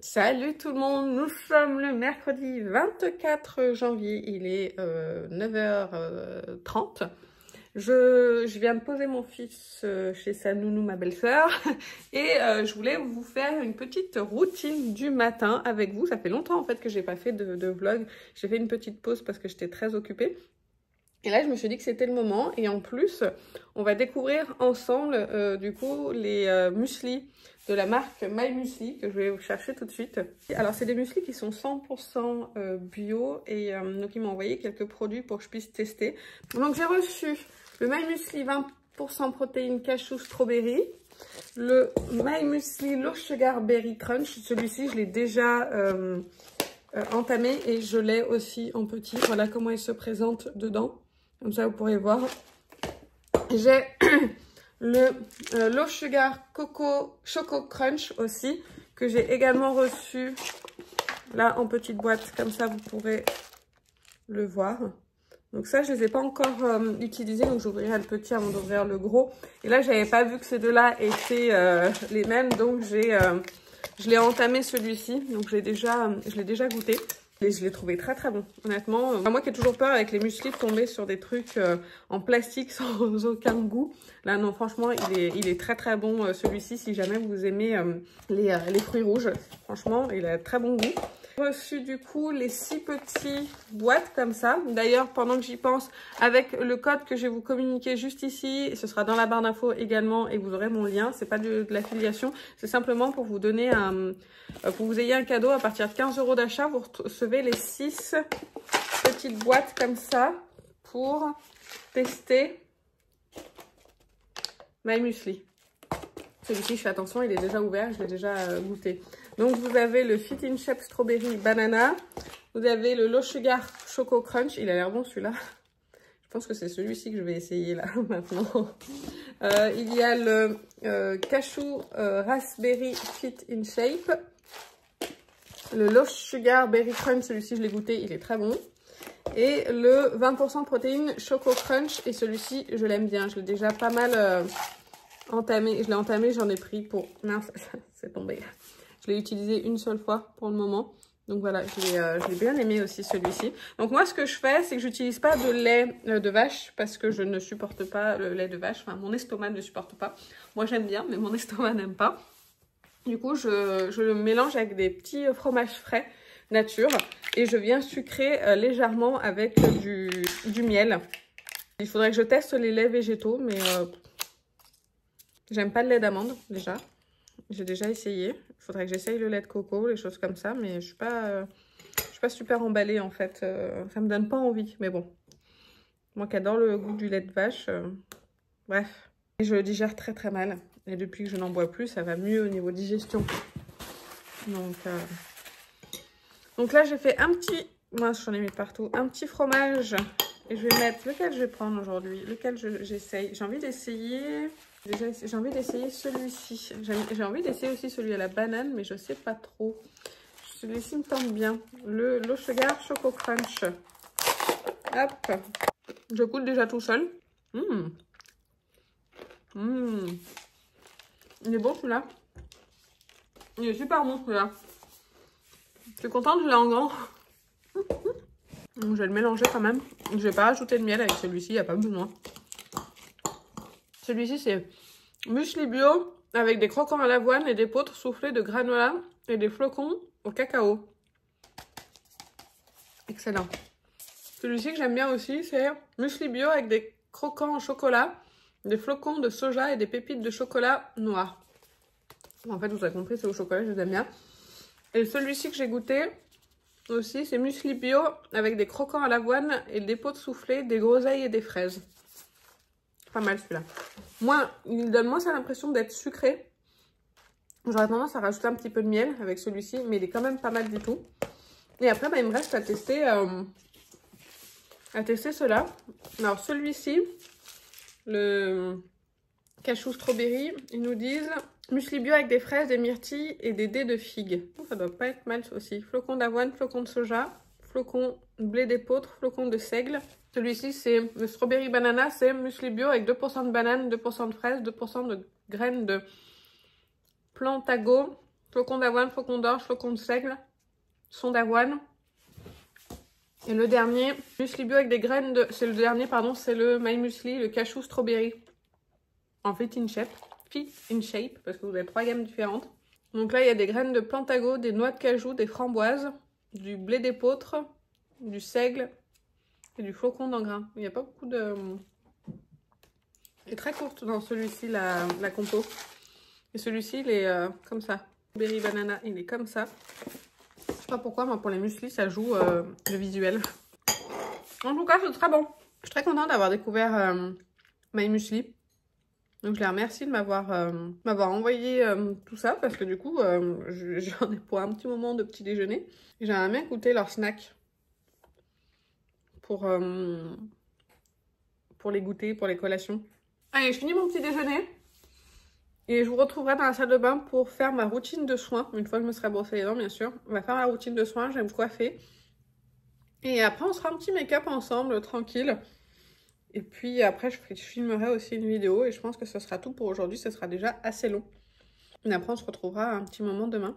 Salut tout le monde, nous sommes le mercredi 24 janvier, il est 9h30. Je viens de poser mon fils chez sa nounou, ma belle-sœur, et je voulais vous faire une petite routine du matin avec vous. Ça fait longtemps en fait que j'ai pas fait de vlog, j'ai fait une petite pause parce que j'étais très occupée. Et là, je me suis dit que c'était le moment. Et en plus, on va découvrir ensemble, du coup, les mueslis de la marque My Muesli que je vais vous chercher tout de suite. Alors, c'est des mueslis qui sont 100% bio. Et donc, ils m'ont envoyé quelques produits pour que je puisse tester. Donc, j'ai reçu le My Muesli 20% protéines cashew strawberry. Le My Muesli Low Sugar Berry Crunch. Celui-ci, je l'ai déjà entamé et je l'ai aussi en petit. Voilà comment il se présente dedans. Comme ça, vous pourrez voir. J'ai le Low Sugar Choco Crunch aussi, que j'ai également reçu là en petite boîte. Comme ça, vous pourrez le voir. Donc ça, je ne les ai pas encore utilisés. Donc, j'ouvrirai le petit avant d'ouvrir le gros. Et là, je n'avais pas vu que ces deux-là étaient les mêmes. Donc, je l'ai entamé celui-ci. Donc, je l'ai déjà goûté. Et je l'ai trouvé très très bon, honnêtement. Moi qui ai toujours peur avec les mueslis de tomber sur des trucs en plastique sans aucun goût. Là non, franchement, il est très très bon celui-ci si jamais vous aimez les fruits rouges. Franchement, il a très bon goût. J'ai reçu du coup les 6 petits boîtes comme ça. D'ailleurs, pendant que j'y pense, avec le code que je vais vous communiquer juste ici, ce sera dans la barre d'infos également et vous aurez mon lien. C'est pas de l'affiliation, c'est simplement pour vous donner pour vous ayez un cadeau à partir de 15 € d'achat. Vous recevez les 6 petites boîtes comme ça pour tester My Muesli. Celui-ci, je fais attention, il est déjà ouvert, je l'ai déjà goûté. Donc, vous avez le Fit in Shape Strawberry Banana. Vous avez le Low Sugar Choco Crunch. Il a l'air bon, celui-là. Je pense que c'est celui-ci que je vais essayer, là, maintenant. Il y a le Cashew Raspberry Fit in Shape. Le Low Sugar Berry Crunch, celui-ci, je l'ai goûté, il est très bon. Et le 20% protéines Choco Crunch. Et celui-ci, je l'aime bien. Je l'ai déjà pas mal entamé. Je l'ai entamé, j'en ai pris pour... Mince, c'est tombé. Je l'ai utilisé une seule fois pour le moment. Donc voilà, je l'ai bien aimé aussi celui-ci. Donc moi, ce que je fais, c'est que j'utilise pas de lait de vache parce que je ne supporte pas le lait de vache. Enfin, mon estomac ne supporte pas. Moi, j'aime bien, mais mon estomac n'aime pas. Du coup, je le mélange avec des petits fromages frais nature et je viens sucrer légèrement avec du miel. Il faudrait que je teste les laits végétaux, mais j'aime pas le lait d'amande déjà. J'ai déjà essayé. Il faudrait que j'essaye le lait de coco, les choses comme ça, mais je suis pas super emballée en fait. Ça me donne pas envie, mais bon. Moi qui adore le goût du lait de vache, bref. Et je le digère très très mal. Et depuis que je n'en bois plus, ça va mieux au niveau digestion. Donc là, j'ai fait un petit... Moi, j'en ai mis partout. Un petit fromage. Et je vais mettre... Lequel je vais prendre aujourd'hui? Lequel j'essaye? J'ai envie d'essayer... J'ai envie d'essayer celui-ci. J'ai envie d'essayer aussi celui à la banane, mais je sais pas trop. Celui-ci me tente bien. Le Low Sugar Choco Crunch. Hop. Je goûte déjà tout seul. Il est bon celui-là. Il est super bon celui-là. Je suis contente, je l'ai en grand. Donc, je vais le mélanger quand même. Je vais pas rajouter de miel avec celui-ci, il n'y a pas besoin. Celui-ci, c'est muesli bio avec des croquants à l'avoine et des poutres soufflées de granola et des flocons au cacao. Excellent. Celui-ci que j'aime bien aussi, c'est muesli bio avec des croquants au chocolat, des flocons de soja et des pépites de chocolat noir. En fait, vous avez compris, c'est au chocolat, je les aime bien. Et celui-ci que j'ai goûté aussi, c'est muesli bio avec des croquants à l'avoine et des pots soufflées, des groseilles et des fraises. Pas mal celui-là. Moi, il donne moins l'impression d'être sucré. J'aurais tendance à rajouter un petit peu de miel avec celui-ci, mais il est quand même pas mal du tout. Et après, bah, il me reste à tester ceux-là. Alors celui-ci, le Cashew Strawberry, ils nous disent muesli bio avec des fraises, des myrtilles et des dés de figue. Oh, ça doit pas être mal aussi. Flocons d'avoine, flocons de soja, flocons de blé d'épeautre, flocons de seigle. Celui-ci, c'est le Strawberry Banana, c'est muesli bio avec 2% de banane, 2% de fraises, 2% de graines de plantago, Flocons d'avoine, flocons d'orge, flocons de seigle, son d'avoine. Et le dernier, muesli bio avec des graines de... C'est le dernier, pardon, c'est le My Muesli, le cashew strawberry. En fit in shape. Fit in shape, parce que vous avez 3 gammes différentes. Donc là, il y a des graines de plantago, des noix de cajou, des framboises, du blé d'épeautre, du seigle et du flocon d'engrain. Il n'y a pas beaucoup de... Elle est très courte dans celui-ci, la compo. Et celui-ci, il est comme ça. Berry banana, il est comme ça. Je sais pas pourquoi, moi, pour les mueslis, ça joue le visuel. En tout cas, c'est très bon. Je suis très contente d'avoir découvert My Muesli. Donc, je les remercie de m'avoir envoyé tout ça. Parce que du coup, j'en ai pour un petit moment de petit déjeuner. J'aimerais bien goûter leur snack. Pour les goûter, pour les collations. Allez, je finis mon petit déjeuner. Et je vous retrouverai dans la salle de bain pour faire ma routine de soins. Une fois que je me serai brossé les dents, bien sûr. On va faire ma routine de soins, je vais me coiffer. Et après, on se fera un petit make-up ensemble, tranquille. Et puis après, je filmerai aussi une vidéo. Et je pense que ce sera tout pour aujourd'hui. Ce sera déjà assez long. Et après, on se retrouvera un petit moment demain.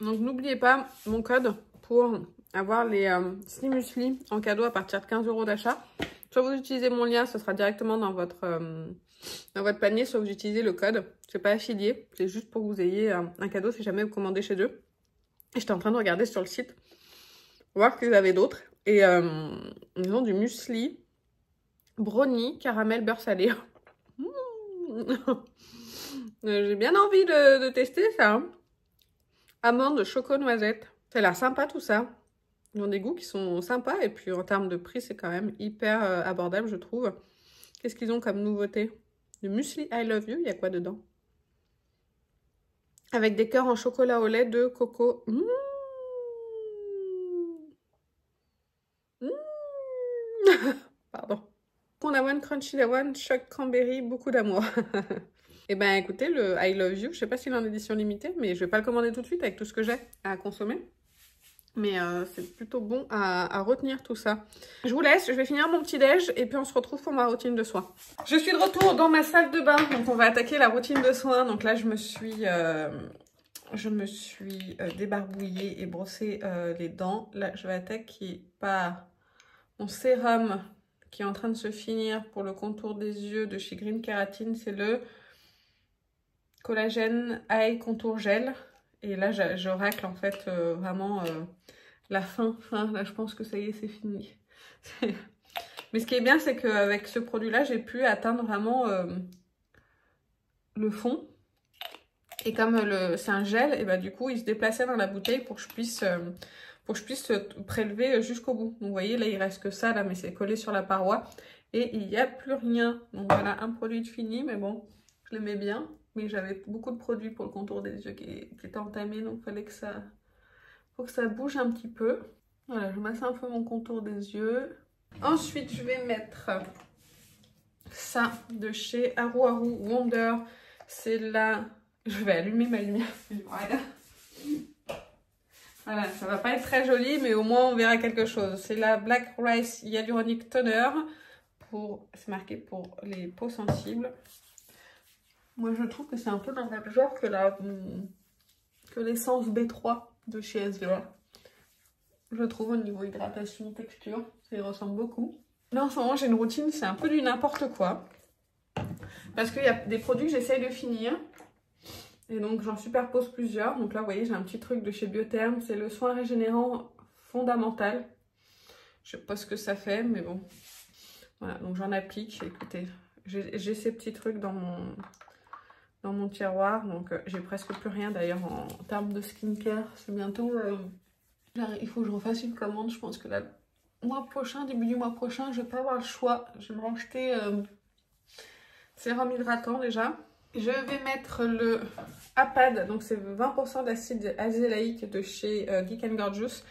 Donc, n'oubliez pas mon code pour avoir les Slim Muesli en cadeau à partir de 15 € d'achat. Soit vous utilisez mon lien, ce sera directement dans votre panier, soit vous utilisez le code. C'est pas affilié, c'est juste pour que vous ayez un cadeau si jamais vous commandez chez eux. Et j'étais en train de regarder sur le site, voir ce qu'ils avaient d'autres. Et ils ont du muesli, brownie, caramel, beurre salé. J'ai bien envie de tester ça. Hein. Amandes, choco, noisette. Ça a l'air sympa tout ça. Ils ont des goûts qui sont sympas. Et puis en termes de prix, c'est quand même hyper abordable, je trouve. Qu'est-ce qu'ils ont comme nouveauté? Le muesli I Love You, il y a quoi dedans? Avec des cœurs en chocolat au lait de coco. Mmh. Mmh. Pardon. Con d'avoine, crunchy d'avoine, choc cranberry, beaucoup d'amour. Et ben écoutez, le I Love You, je sais pas s'il est en édition limitée, mais je vais pas le commander tout de suite avec tout ce que j'ai à consommer. Mais c'est plutôt bon à retenir tout ça. Je vous laisse, je vais finir mon petit déj et puis on se retrouve pour ma routine de soins. Je suis de retour dans ma salle de bain, donc on va attaquer la routine de soins. Donc là, je me suis débarbouillée et brossé les dents. Là, je vais attaquer par mon sérum qui est en train de se finir pour le contour des yeux de chez Green Keratin. C'est le Collagène Eye Contour Gel. Et là, je racle en fait vraiment la fin. Là, je pense que ça y est, c'est fini. Mais ce qui est bien, c'est qu'avec ce produit-là, j'ai pu atteindre vraiment le fond. Et comme c'est un gel, et bah, du coup, il se déplaçait dans la bouteille pour que je puisse prélever jusqu'au bout. Donc, vous voyez, là, il reste que ça, là, mais c'est collé sur la paroi. Et il n'y a plus rien. Donc, voilà, un produit de fini, mais bon, je l'aimais bien. Mais j'avais beaucoup de produits pour le contour des yeux qui étaient entamés, donc il fallait que ça... Faut que ça bouge un petit peu. Voilà, je masse un peu mon contour des yeux. Ensuite, je vais mettre ça de chez Haru Haru Wonder. C'est là... Je vais allumer ma lumière. Voilà. Voilà, ça va pas être très joli, mais au moins on verra quelque chose. C'est la Black Rice Hyaluronic Toner. C'est marqué pour les peaux sensibles. Moi, je trouve que c'est un peu dans le même genre que l'essence B3 de chez SVA. Je trouve au niveau hydratation, texture, ça y ressemble beaucoup. Là, en ce moment, j'ai une routine, c'est un peu du n'importe quoi. Parce qu'il y a des produits que j'essaye de finir. Et donc, j'en superpose plusieurs. Donc là, vous voyez, j'ai un petit truc de chez Biotherm. C'est le soin régénérant fondamental. Je sais pas ce que ça fait, mais bon. Voilà, donc j'en applique. Écoutez, j'ai ces petits trucs dans mon tiroir, donc j'ai presque plus rien d'ailleurs en termes de skincare. C'est bientôt il faut que je refasse une commande. Je pense que là, mois prochain, début du mois prochain, je vais pas avoir le choix. Je vais me racheter sérum hydratant déjà. Je vais mettre le Apad, donc c'est 20% d'acide azélaïque de chez Geek & Gorgeous.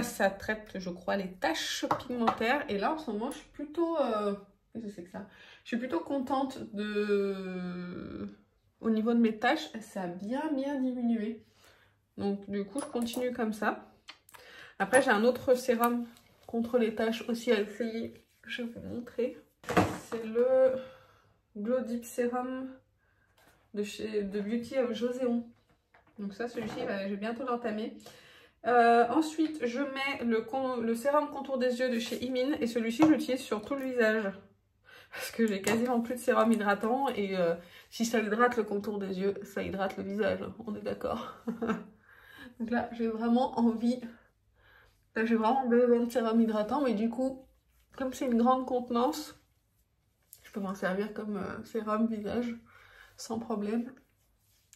Ça traite, je crois, les taches pigmentaires. Et là, en ce moment, je suis plutôt... qu'est-ce que c'est que ça? Je suis plutôt contente au niveau de mes taches, ça a bien diminué. Donc du coup, je continue comme ça. Après, j'ai un autre sérum contre les taches aussi à essayer. Je vais vous montrer. C'est le Glow Deep Serum de Beauty of Joséon. Donc ça, celui-ci, je vais bientôt l'entamer. Ensuite, je mets le sérum contour des yeux de chez Imin. Et celui-ci, je l'utilise sur tout le visage. Parce que j'ai quasiment plus de sérum hydratant. Et si ça hydrate le contour des yeux, ça hydrate le visage. On est d'accord. Donc là, j'ai vraiment envie... Là, j'ai vraiment besoin de sérum hydratant. Mais du coup, comme c'est une grande contenance, je peux m'en servir comme sérum visage sans problème.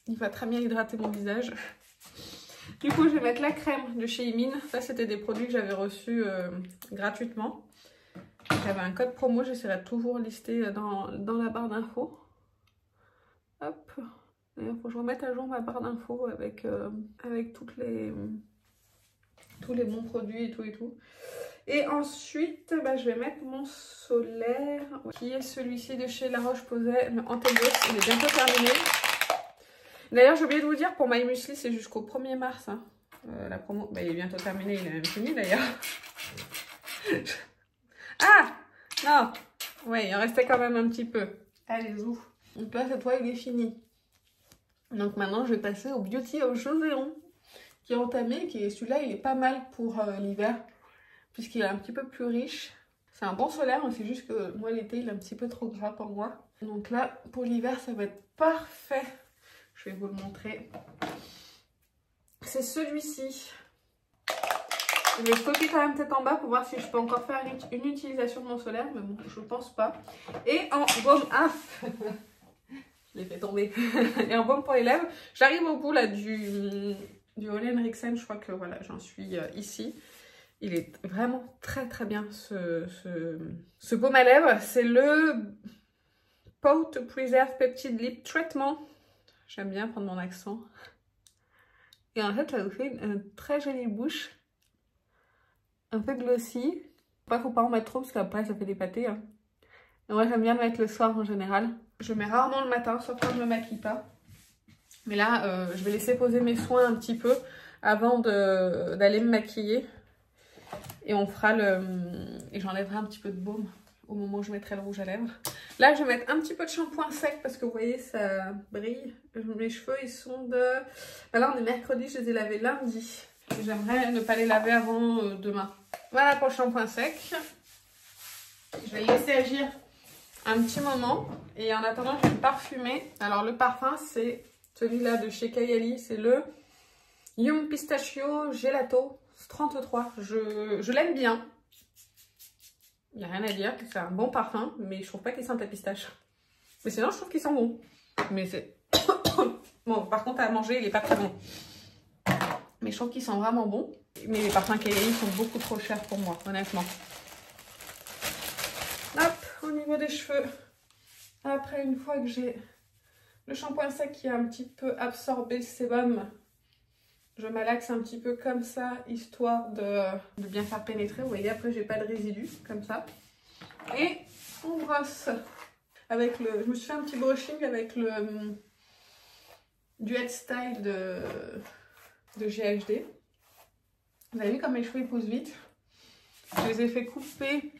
Il va très bien hydrater mon visage. Du coup, je vais mettre la crème de chez Imin. Ça, c'était des produits que j'avais reçus gratuitement. J'avais un code promo, j'essaierai de toujours lister dans la barre d'infos. Hop. D'ailleurs, il faut que je remette à jour ma barre d'infos avec tous les bons produits et tout. Et ensuite, je vais mettre mon solaire, qui est celui-ci de chez La Roche-Posay, le Anthelios. Il est bientôt terminé. D'ailleurs, j'ai oublié de vous dire, pour My Muesli, c'est jusqu'au 1er mars. Hein. La promo, il est bientôt terminé, il est même fini d'ailleurs. Ah non. Ouais, il en restait quand même un petit peu. Allez, ouf. Donc là, cette fois, il est fini. Donc maintenant, je vais passer au Beauty of Joséon, qui est entamé. Celui-là, il est pas mal pour l'hiver, puisqu'il est un petit peu plus riche. C'est un bon solaire, mais c'est juste que moi, l'été, il est un petit peu trop gras pour moi. Donc là, pour l'hiver, ça va être parfait. Je vais vous le montrer. C'est celui-ci. Je vais stocker quand même tête en bas pour voir si je peux encore faire une utilisation de mon solaire, mais bon, je pense pas. Et en baume, je l'ai fait tomber. Et en baume pour les lèvres, j'arrive au bout là du Ole Henriksen, je crois que voilà, j'en suis ici. Il est vraiment très bien ce baume à lèvres. C'est le Pout Preserve Peptide Lip Treatment. J'aime bien prendre mon accent. Et en fait, ça vous fait une très jolie bouche. Un peu glossy. Faut pas en mettre trop parce qu'après ça fait des pâtés. Hein. Et moi j'aime bien le mettre le soir en général. Je le mets rarement le matin, sauf quand je me maquille pas. Mais là, je vais laisser poser mes soins un petit peu avant d'aller me maquiller. Et on fera et j'enlèverai un petit peu de baume au moment où je mettrai le rouge à lèvres. Là, je vais mettre un petit peu de shampoing sec parce que vous voyez, ça brille. Mes cheveux, ils sont de... Là, on est mercredi, je les ai lavés lundi. J'aimerais ne pas les laver avant demain. Voilà pour le shampoing sec. Je vais le laisser agir un petit moment. Et en attendant, je vais le parfumer. Alors, le parfum, c'est celui-là de chez Kayali. C'est le Yum Pistachio Gelato 33. Je l'aime bien. Il n'y a rien à dire. C'est un bon parfum, mais je trouve pas qu'il sente la pistache. Mais sinon, je trouve qu'il sent bon. Mais c'est... Bon, par contre, à manger, il n'est pas très bon. Mais je trouve qu'ils sont vraiment bons. Mais les parfums Kayali sont beaucoup trop chers pour moi, honnêtement. Hop, au niveau des cheveux. Après, une fois que j'ai le shampoing sec qui a un petit peu absorbé le sébum, je malaxe un petit peu comme ça, histoire de bien faire pénétrer. Vous voyez, après, j'ai pas de résidus, comme ça. Et on brosse avec le... Je me suis fait un petit brushing avec le Duet Style de GHD. Vous avez vu comme mes cheveux ils poussent vite. Je les ai fait couper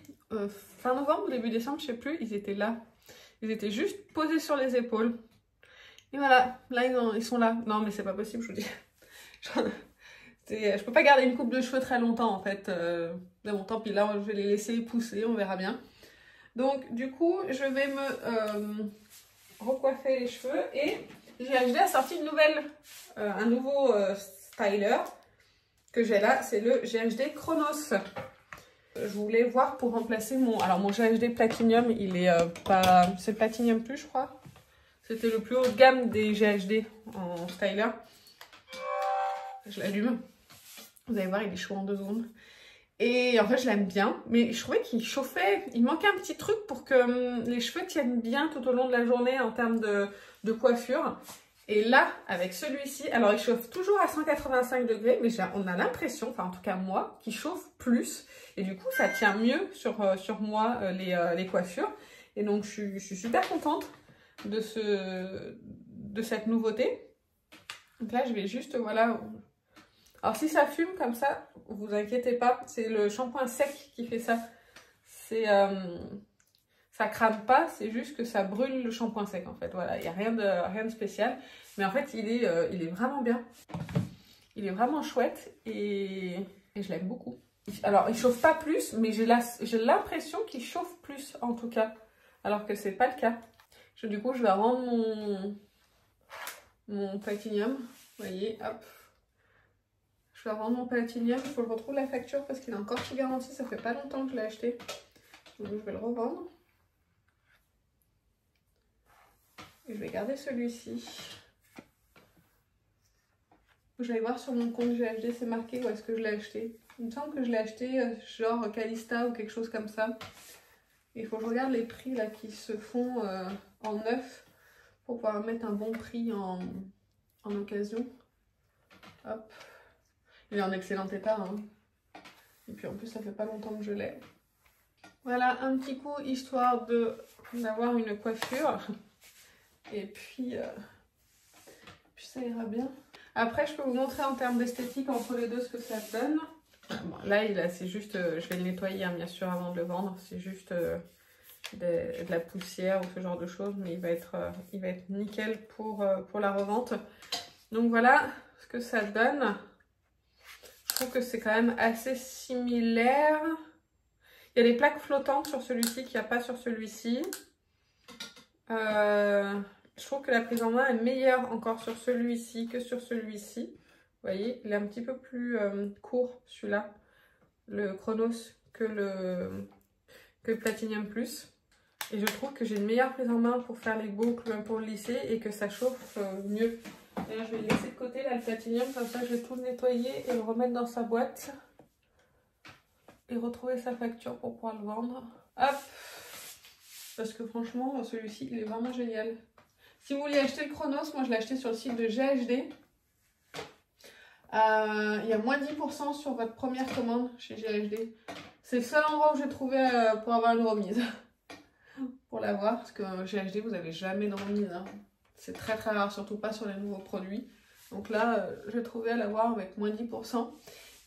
fin novembre ou début décembre, je sais plus. Ils étaient là. Ils étaient juste posés sur les épaules. Et voilà, là ils sont là. Non mais c'est pas possible, je vous dis. Je peux pas garder une coupe de cheveux très longtemps en fait. Mais bon, tant pis, là je vais les laisser pousser, on verra bien. Donc du coup, je vais me recoiffer les cheveux. Et GHD a sorti un nouveau styler que j'ai là, c'est le GHD Chronos. Je voulais voir pour remplacer mon GHD Platinum, il est pas... C'est le Platinum Plus, je crois. C'était le plus haut de gamme des GHD en styler. Je l'allume. Vous allez voir, il est chaud en 2 secondes. Et en fait, je l'aime bien. Mais je trouvais qu'il chauffait. Il manquait un petit truc pour que les cheveux tiennent bien tout au long de la journée en termes de coiffure. Et là, avec celui-ci, alors il chauffe toujours à 185 degrés, mais on a l'impression, enfin en tout cas moi, qu'il chauffe plus. Et du coup, ça tient mieux sur moi les coiffures. Et donc, je suis super contente de cette nouveauté. Donc là, je vais juste, voilà... Alors si ça fume comme ça, vous inquiétez pas, c'est le shampoing sec qui fait ça. Ça crame pas, c'est juste que ça brûle le shampoing sec en fait. Voilà, il n'y a rien de spécial. Mais en fait, il est vraiment bien. Il est vraiment chouette et je l'aime beaucoup. Alors, il chauffe pas plus, mais j'ai l'impression qu'il chauffe plus en tout cas. Alors que c'est pas le cas. Du coup, je vais rendre mon platinium. Vous voyez, hop. Je vais rendre mon platinium. Il faut que je retrouve la facture parce qu'il est encore sous garantie. Ça fait pas longtemps que je l'ai acheté. Donc, je vais le revendre. Et je vais garder celui-ci. Je vais voir sur mon compte GHD, c'est marqué où est-ce que je l'ai acheté. Il me semble que je l'ai acheté genre Calista ou quelque chose comme ça. Il faut que je regarde les prix là qui se font en neuf pour pouvoir mettre un bon prix en occasion. Hop. Il est en excellent état. Hein. Et puis en plus ça fait pas longtemps que je l'ai. Voilà un petit coup histoire d'avoir une coiffure. Et puis ça ira bien. Après je peux vous montrer en termes d'esthétique entre les deux ce que ça donne. Bon, là c'est juste, je vais le nettoyer hein, bien sûr avant de le vendre. C'est juste de la poussière ou ce genre de choses. Mais il va être nickel pour la revente. Donc voilà ce que ça donne. Je trouve que c'est quand même assez similaire. Il y a des plaques flottantes sur celui-ci qu'il n'y a pas sur celui-ci. Je trouve que la prise en main est meilleure encore sur celui-ci que sur celui-ci. Vous voyez, il est un petit peu plus court celui-là, le Chronos, que le Platinum Plus. Et je trouve que j'ai une meilleure prise en main pour faire les boucles, pour le lisser et que ça chauffe mieux. D'ailleurs, je vais le laisser de côté là, le Platinum, comme ça je vais tout le nettoyer et le remettre dans sa boîte. Et retrouver sa facture pour pouvoir le vendre. Hop! Parce que franchement, celui-ci, il est vraiment génial. Si vous voulez acheter le Chronos, moi je l'ai acheté sur le site de GHD. Il y a moins 10% sur votre première commande chez GHD. C'est le seul endroit où j'ai trouvé pour avoir une remise. Pour l'avoir, parce que GHD, vous n'avez jamais de remise. Hein. C'est très très rare, surtout pas sur les nouveaux produits. Donc là, j'ai trouvé à l'avoir avec moins 10%.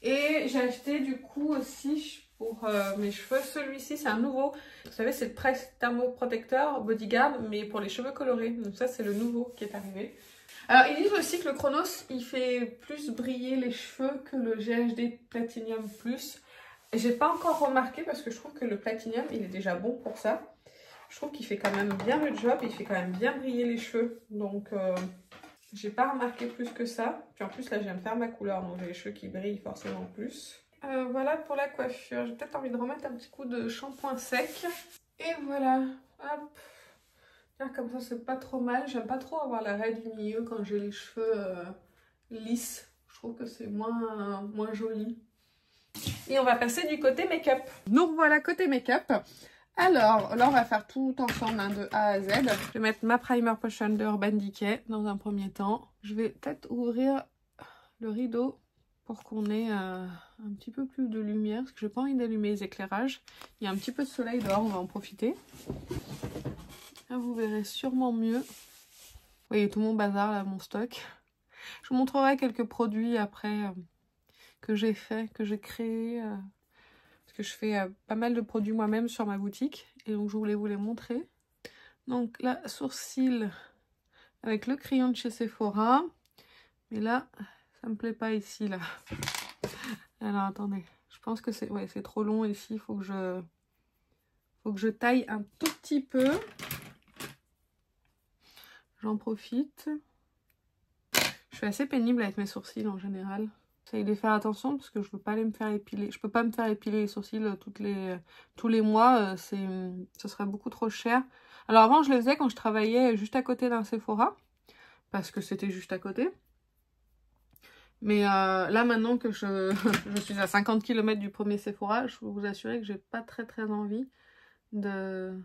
Et j'ai acheté du coup aussi pour mes cheveux, celui-ci c'est un nouveau. Vous savez, c'est le Presse Thermoprotecteur Bodyguard, mais pour les cheveux colorés. Donc ça, c'est le nouveau qui est arrivé. Alors, ils disent aussi que le Chronos, il fait plus briller les cheveux que le GHD Platinum Plus. J'ai pas encore remarqué parce que je trouve que le Platinum, il est déjà bon pour ça. Je trouve qu'il fait quand même bien le job, il fait quand même bien briller les cheveux. Donc, j'ai pas remarqué plus que ça. Puis en plus, là, je viens de faire ma couleur, donc j'ai les cheveux qui brillent forcément plus. Voilà pour la coiffure. J'ai peut-être envie de remettre un petit coup de shampoing sec. Et voilà, hop. Comme ça, c'est pas trop mal. J'aime pas trop avoir la raie du milieu quand j'ai les cheveux lisses. Je trouve que c'est moins joli. Et on va passer du côté make-up. Nous voilà côté make-up. Alors, là, on va faire tout ensemble hein, de A à Z. Je vais mettre ma Primer Potion de Urban Decay dans un premier temps. Je vais peut-être ouvrir le rideau pour qu'on ait un petit peu plus de lumière. Parce que je n'ai pas envie d'allumer les éclairages. Il y a un petit peu de soleil dehors, on va en profiter. Là, vous verrez sûrement mieux. Vous voyez tout mon bazar, là, mon stock. Je vous montrerai quelques produits après que j'ai fait, que j'ai créé. Parce que je fais pas mal de produits moi-même sur ma boutique. Et donc, je voulais vous les montrer. Donc là, sourcil avec le crayon de chez Sephora. Mais là, ça me plaît pas ici, là. Alors, attendez. Je pense que c'est trop long ici. Il faut que je taille un tout petit peu. J'en profite. Je suis assez pénible avec mes sourcils en général. J'essaye de faire attention parce que je veux pas aller me faire épiler. Je peux pas me faire épiler les sourcils tous les mois. Ce serait beaucoup trop cher. Alors avant, je le faisais quand je travaillais juste à côté d'un Sephora. Parce que c'était juste à côté. Mais là, maintenant que je suis à 50 km du premier Sephora, je peux vous assurer que j'ai pas très très envie de...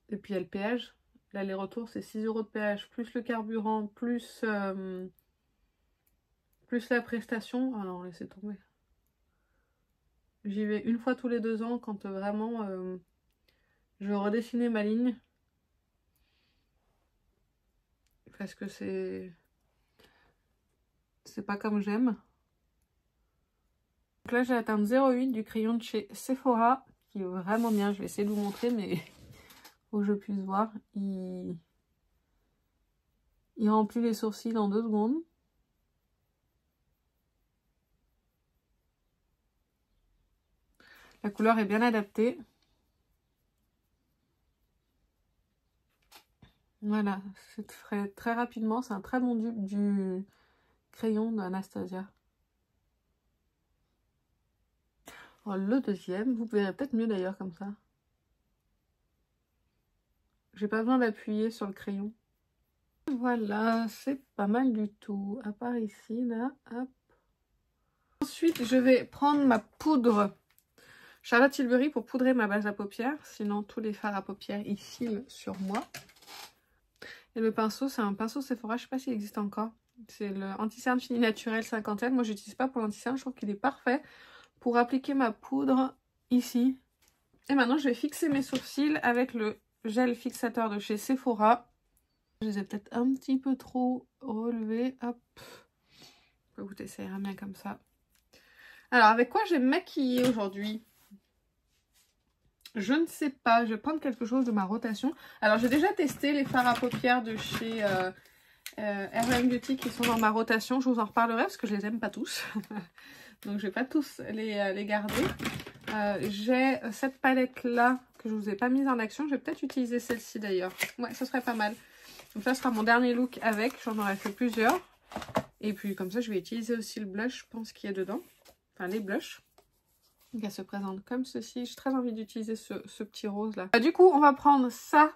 Et puis il y a le péage. L'aller-retour, c'est 6 € de péage, plus le carburant, plus la prestation. Ah non, laissez tomber. J'y vais une fois tous les 2 ans quand vraiment je veux redessiner ma ligne. Parce que c'est pas comme j'aime. Donc là, j'ai atteint 0,8 du crayon de chez Sephora, qui est vraiment bien. Je vais essayer de vous montrer, mais faut que je puisse voir. Il Il remplit les sourcils en 2 secondes. La couleur est bien adaptée. Voilà, c'est très rapidement. C'est un très bon dupe du crayon d'Anastasia. Oh, le deuxième, vous verrez peut-être mieux d'ailleurs comme ça. J'ai pas besoin d'appuyer sur le crayon. Voilà, c'est pas mal du tout. À part ici, là, hop. Ensuite, je vais prendre ma poudre Charlotte Tilbury pour poudrer ma base à paupières. Sinon, tous les fards à paupières, ils filent sur moi. Et le pinceau, c'est un pinceau Sephora. Je sais pas s'il existe encore. C'est le anti-cerne fini naturel 50. Moi, j'utilise pas pour l'anti-cerne. Je trouve qu'il est parfait pour appliquer ma poudre ici. Et maintenant, je vais fixer mes sourcils avec le gel fixateur de chez Sephora. Je les ai peut-être un petit peu trop relevés. Hop. Écoutez, ça ira bien comme ça. Alors, avec quoi je vais me maquiller aujourd'hui? Je ne sais pas. Je vais prendre quelque chose de ma rotation. Alors, j'ai déjà testé les fards à paupières de chez Herbalife Beauty qui sont dans ma rotation. Je vous en reparlerai parce que je les aime pas tous. Donc, je vais pas tous les garder. J'ai cette palette-là que je vous ai pas mise en action. Je vais peut-être utiliser celle-ci d'ailleurs. Ouais, ce serait pas mal. Donc ça sera mon dernier look avec. J'en aurais fait plusieurs. Et puis comme ça, je vais utiliser aussi le blush. Je pense qu'il y a dedans. Enfin, les blushs. Donc elle se présente comme ceci. J'ai très envie d'utiliser ce petit rose là. Du coup, on va prendre ça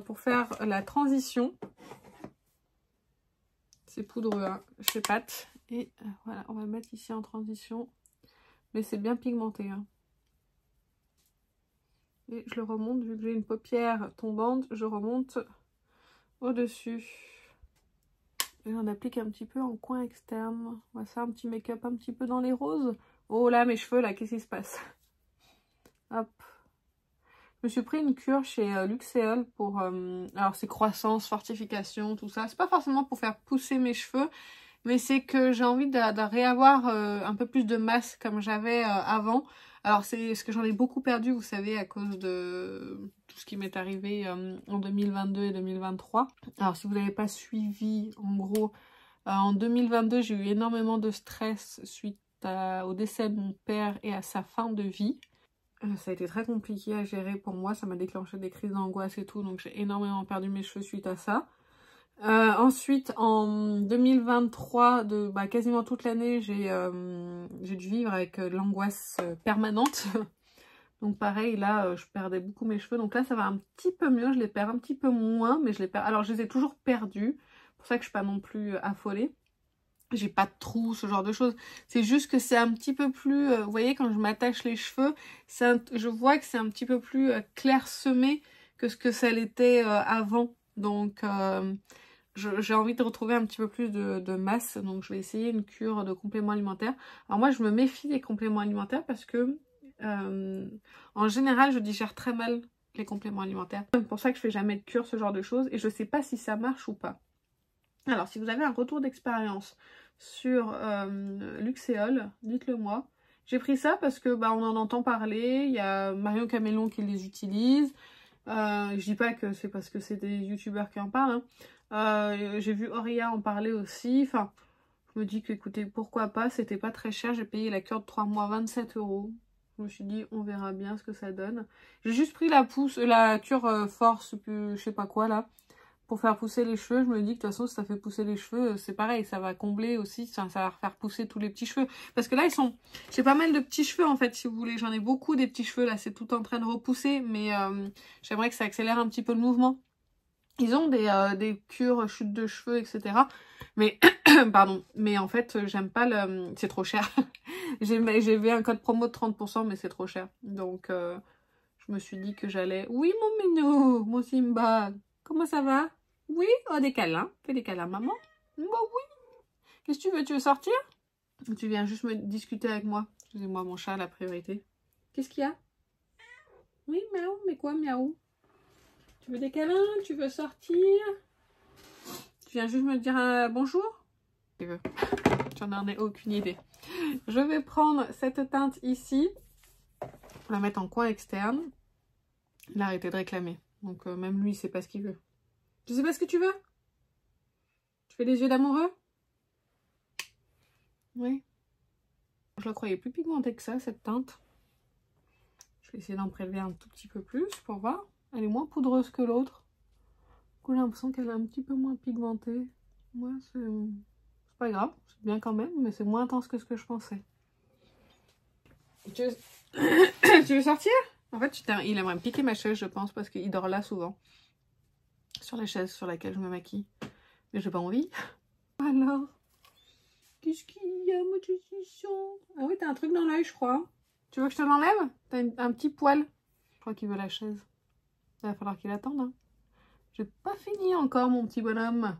pour faire la transition. C'est poudreux hein, chez Pat. Et voilà, on va le mettre ici en transition. Mais c'est bien pigmenté. Hein. Et je le remonte, vu que j'ai une paupière tombante, je remonte au-dessus. Et j'en applique un petit peu en coin externe. On va faire un petit make-up un petit peu dans les roses. Oh là, mes cheveux là, qu'est-ce qui se passe? Hop. Je me suis pris une cure chez Luxéol pour... alors c'est croissance, fortification, tout ça. C'est pas forcément pour faire pousser mes cheveux. Mais c'est que j'ai envie de réavoir un peu plus de masse comme j'avais avant. Alors c'est ce que j'en ai beaucoup perdu, vous savez, à cause de tout ce qui m'est arrivé en 2022 et 2023. Alors si vous n'avez pas suivi, en gros, en 2022, j'ai eu énormément de stress suite au décès de mon père et à sa fin de vie. Ça a été très compliqué à gérer pour moi, ça m'a déclenché des crises d'angoisse et tout, donc j'ai énormément perdu mes cheveux suite à ça. Ensuite, en 2023, quasiment toute l'année, j'ai dû vivre avec de l'angoisse permanente. Donc pareil, là, je perdais beaucoup mes cheveux. Donc là, ça va un petit peu mieux. Je les perds un petit peu moins, mais je les perds. Alors, je les ai toujours perdus. C'est pour ça que je suis pas non plus affolée. J'ai pas de trous, ce genre de choses. C'est juste que c'est un petit peu plus... vous voyez, quand je m'attache les cheveux, je vois que c'est un petit peu plus clairsemé que ce que ça l'était avant. Donc... j'ai envie de retrouver un petit peu plus de masse, donc je vais essayer une cure de compléments alimentaires. Alors moi, je me méfie des compléments alimentaires parce que, en général, je digère très mal les compléments alimentaires. C'est pour ça que je fais jamais de cure, ce genre de choses, et je sais pas si ça marche ou pas. Alors, si vous avez un retour d'expérience sur Luxéol, dites-le moi. J'ai pris ça parce que on en entend parler, il y a Marion Camélon qui les utilise. Je dis pas que c'est parce que c'est des youtubeurs qui en parlent, hein. J'ai vu Auria en parler aussi. Enfin, je me dis que écoutez, pourquoi pas, c'était pas très cher. J'ai payé la cure de 3 mois 27 €. Je me suis dit, on verra bien ce que ça donne. J'ai juste pris la cure force, je sais pas quoi là, pour faire pousser les cheveux. Je me dis que de toute façon, si ça fait pousser les cheveux, c'est pareil, ça va combler aussi, ça va faire pousser tous les petits cheveux. Parce que là, j'ai pas mal de petits cheveux en fait, si vous voulez. J'en ai beaucoup des petits cheveux, là, c'est tout en train de repousser, mais j'aimerais que ça accélère un petit peu le mouvement. Ils ont des cures chute de cheveux, etc. Mais, pardon, mais en fait, j'aime pas c'est trop cher. J'ai vu un code promo de 30%, mais c'est trop cher. Donc, je me suis dit que j'allais... Oui, mon minou, mon Simba, comment ça va? Oui, oh, des câlins. Fais des câlins, maman. Bah oui. Qu'est-ce que tu veux? Tu veux sortir? Tu viens juste me discuter avec moi. Excusez-moi, mon chat, la priorité. Qu'est-ce qu'il y a? Oui, miaou, mais quoi, miaou? Tu veux des câlins? Tu veux sortir? Tu viens juste me dire bonjour? J'en ai aucune idée. Je vais prendre cette teinte ici. La mettre en coin externe. Il a arrêté de réclamer. Donc même lui, il sait pas ce qu'il veut. Tu sais pas ce que tu veux? fais les yeux d'amoureux? Oui. Je la croyais plus pigmentée que ça, cette teinte. Je vais essayer d'en prélever un tout petit peu plus pour voir. Elle est moins poudreuse que l'autre. Du coup, j'ai l'impression qu'elle est un petit peu moins pigmentée. Moi, c'est pas grave. C'est bien quand même, mais c'est moins intense que ce que je pensais. Tu veux, tu veux sortir? En fait, il aimerait me piquer ma chaise, je pense, parce qu'il dort là souvent. Sur la chaise sur laquelle je me maquille. Mais j'ai pas envie. Alors, qu'est-ce qu'il y a, mon saucisson? Ah oui, t'as un truc dans l'œil, je crois. Tu veux que je te l'enlève? T'as un petit poil. Je crois qu'il veut la chaise. Il va falloir qu'il attende. Hein. J'ai pas fini encore, mon petit bonhomme.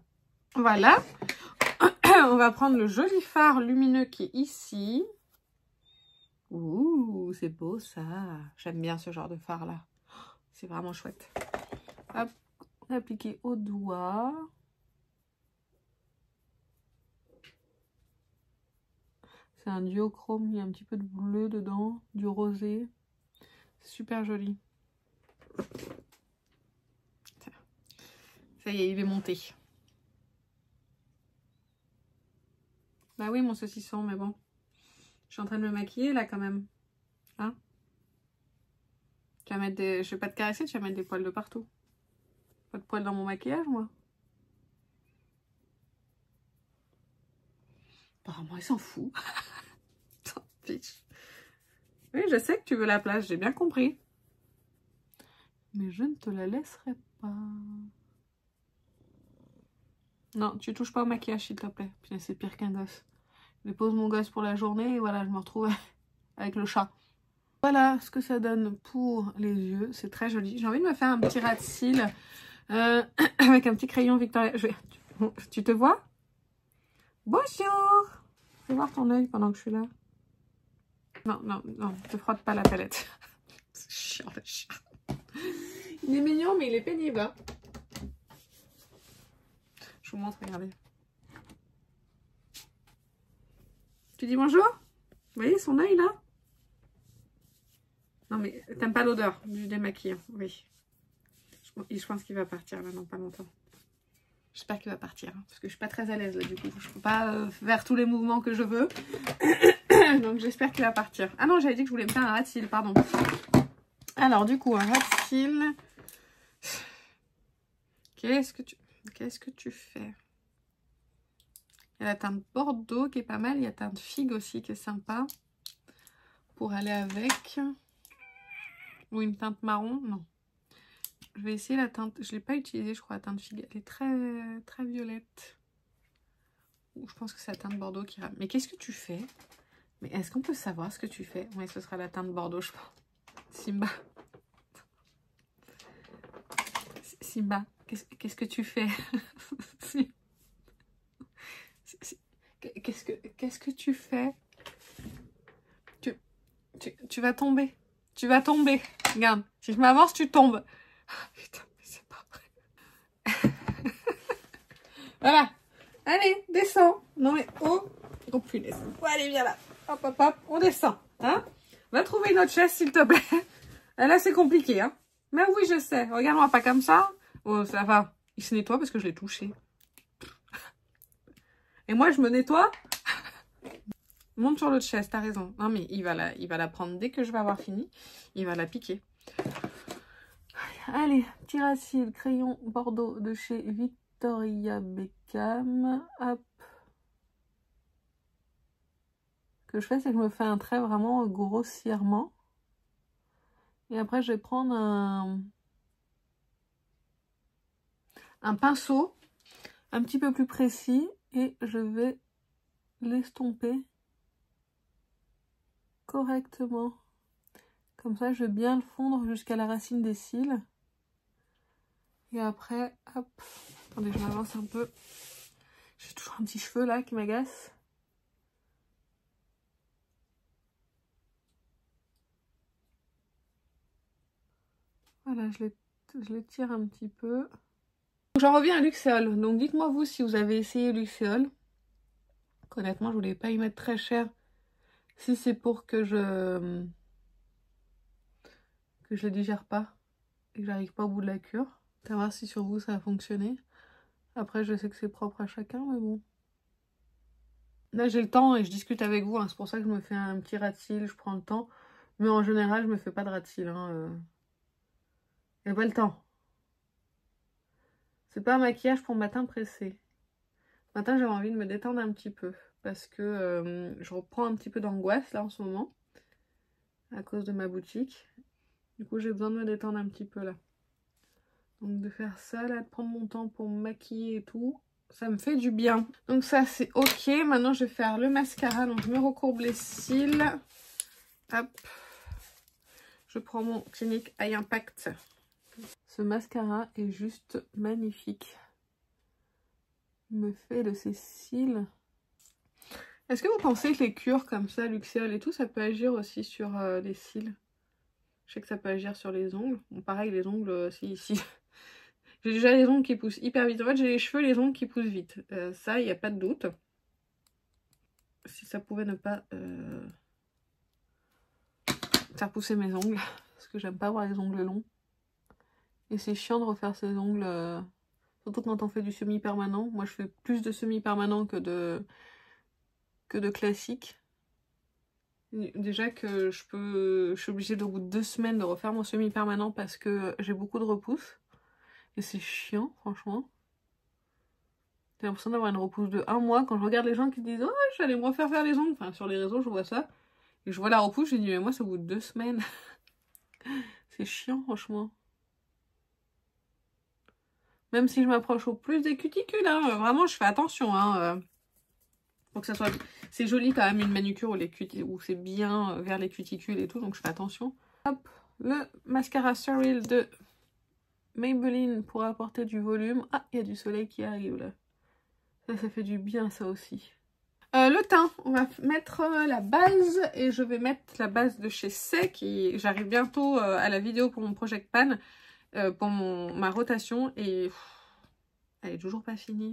Voilà. On va prendre le joli phare lumineux qui est ici. Ouh, c'est beau ça. J'aime bien ce genre de phare là. C'est vraiment chouette. Hop, on va appliquer au doigt. C'est un duochrome, il y a un petit peu de bleu dedans, du rosé. C'est super joli. Ça y est, il est monté. Bah oui, mon saucisson, mais bon. Je suis en train de me maquiller là quand même. Hein? Tu vas mettre des... Je vais pas te caresser, tu vas mettre des poils de partout. Pas de poils dans mon maquillage, moi. Apparemment, il s'en fout. Tant pis. Oui, je sais que tu veux la place, j'ai bien compris. Mais je ne te la laisserai pas. Non, tu touches pas au maquillage, s'il te plaît. Putain, c'est pire qu'un gosse. Je pose mon gosse pour la journée et voilà, je me retrouve avec le chat. Voilà ce que ça donne pour les yeux. C'est très joli. J'ai envie de me faire un petit ras de cils avec un petit crayon Victoria. Tu te vois? Bonjour! Fais voir ton œil pendant que je suis là. Non, non, non, ne te frotte pas la palette. C'est chiant le chat. Il est mignon, mais il est pénible. Hein. Je vous montre, regardez. Tu dis bonjour? Vous voyez son œil là? Non mais t'aimes pas l'odeur du démaquillant, oui. Je pense qu'il va partir là dans pas longtemps. J'espère qu'il va partir, hein, parce que je suis pas très à l'aise là du coup. Je peux pas faire tous les mouvements que je veux. Donc j'espère qu'il va partir. Ah non, j'avais dit que je voulais me faire un ras de cils, pardon. Alors du coup, un ras de cils. Qu'est-ce que tu fais? Il y a la teinte Bordeaux qui est pas mal. Il y a la teinte Figue aussi qui est sympa. Pour aller avec. Ou une teinte marron, non. Je vais essayer la teinte, je ne l'ai pas utilisée je crois la teinte Figue, elle est très, très violette. Je pense que c'est la teinte Bordeaux qui rame. Mais qu'est-ce que tu fais? Mais est-ce qu'on peut savoir ce que tu fais? Oui, ce sera la teinte Bordeaux je pense. Simba. Simba, qu'est-ce que tu fais? Qu'est-ce que tu fais? Tu vas tomber. Tu vas tomber. Regarde, si je m'avance, tu tombes. Putain, mais c'est pas vrai. Voilà. Allez, descends. Non mais oh. Oh punaise. Oh, allez, viens là. Hop, hop, hop. On descend. Hein? Va trouver une autre chaise, s'il te plaît. Là, c'est compliqué. Hein? Mais oui, je sais. Regarde-moi pas comme ça. Oh, ça va. Il se nettoie parce que je l'ai touché. Et moi, je me nettoie. Monte sur l'autre chaise, t'as raison. Non, mais il va la prendre dès que je vais avoir fini. Il va la piquer. Allez, petit ras de cils, crayon Bordeaux de chez Victoria Beckham. Hop. Ce que je fais, c'est que je me fais un trait vraiment grossièrement. Et après, je vais prendre un pinceau un petit peu plus précis et je vais l'estomper correctement. Comme ça, je vais bien le fondre jusqu'à la racine des cils. Et après, hop. Attendez, je m'avance un peu. J'ai toujours un petit cheveu là qui m'agace. Voilà, je les tire un petit peu. J'en reviens à Luxéol. Donc dites-moi vous si vous avez essayé Luxéol. Honnêtement, je voulais pas y mettre très cher. Si c'est pour que je le digère pas et que j'arrive pas au bout de la cure. On va voir si sur vous ça a fonctionné. Après, je sais que c'est propre à chacun, mais bon. Là, j'ai le temps et je discute avec vous, hein. C'est pour ça que je me fais un petit ras de cils, je prends le temps. Mais en général, je me fais pas de ras de cils, hein. J'ai pas le temps. C'est pas un maquillage pour matin pressé. Ce matin, j'avais envie de me détendre un petit peu. Parce que je reprends un petit peu d'angoisse, là, en ce moment. À cause de ma boutique. Du coup, j'ai besoin de me détendre un petit peu, là. Donc, de faire ça, là, de prendre mon temps pour me maquiller et tout, ça me fait du bien. Donc, ça, c'est ok. Maintenant, je vais faire le mascara. Donc, je me recourbe les cils. Hop. Je prends mon Clinique Eye Impact. Ce mascara est juste magnifique. Il me fait de ses cils. Est-ce que vous pensez que les cures comme ça, Luxéol et tout, ça peut agir aussi sur les cils? Je sais que ça peut agir sur les ongles. Bon, pareil, les ongles, si. J'ai déjà les ongles qui poussent hyper vite. En fait, j'ai les cheveux, les ongles qui poussent vite. Ça, il n'y a pas de doute. Si ça pouvait ne pas faire pousser mes ongles. Parce que j'aime pas avoir les ongles longs. Et c'est chiant de refaire ses ongles. Surtout quand on fait du semi-permanent. Moi, je fais plus de semi-permanent que de classique. Déjà que je suis obligée au bout de 2 semaines de refaire mon semi-permanent parce que j'ai beaucoup de repousse. Et c'est chiant, franchement. J'ai l'impression d'avoir une repousse de 1 mois. Quand je regarde les gens qui disent « Oh, j'allais me refaire faire les ongles », enfin sur les réseaux, je vois ça. Et je vois la repousse, je dis « Mais moi, c'est au bout de 2 semaines. » C'est chiant, franchement. Même si je m'approche au plus des cuticules, hein. Vraiment, je fais attention, hein. Pour que ça soit... C'est joli quand même, une manucure où c'est bien vers les cuticules et tout, donc je fais attention. Hop, le mascara Surreal de Maybelline pour apporter du volume. Ah, il y a du soleil qui arrive là. Ça fait du bien, ça aussi. Le teint, on va mettre la base et je vais mettre la base de chez Sec. J'arrive bientôt à la vidéo pour mon Project Pan, pour ma rotation et elle est toujours pas finie.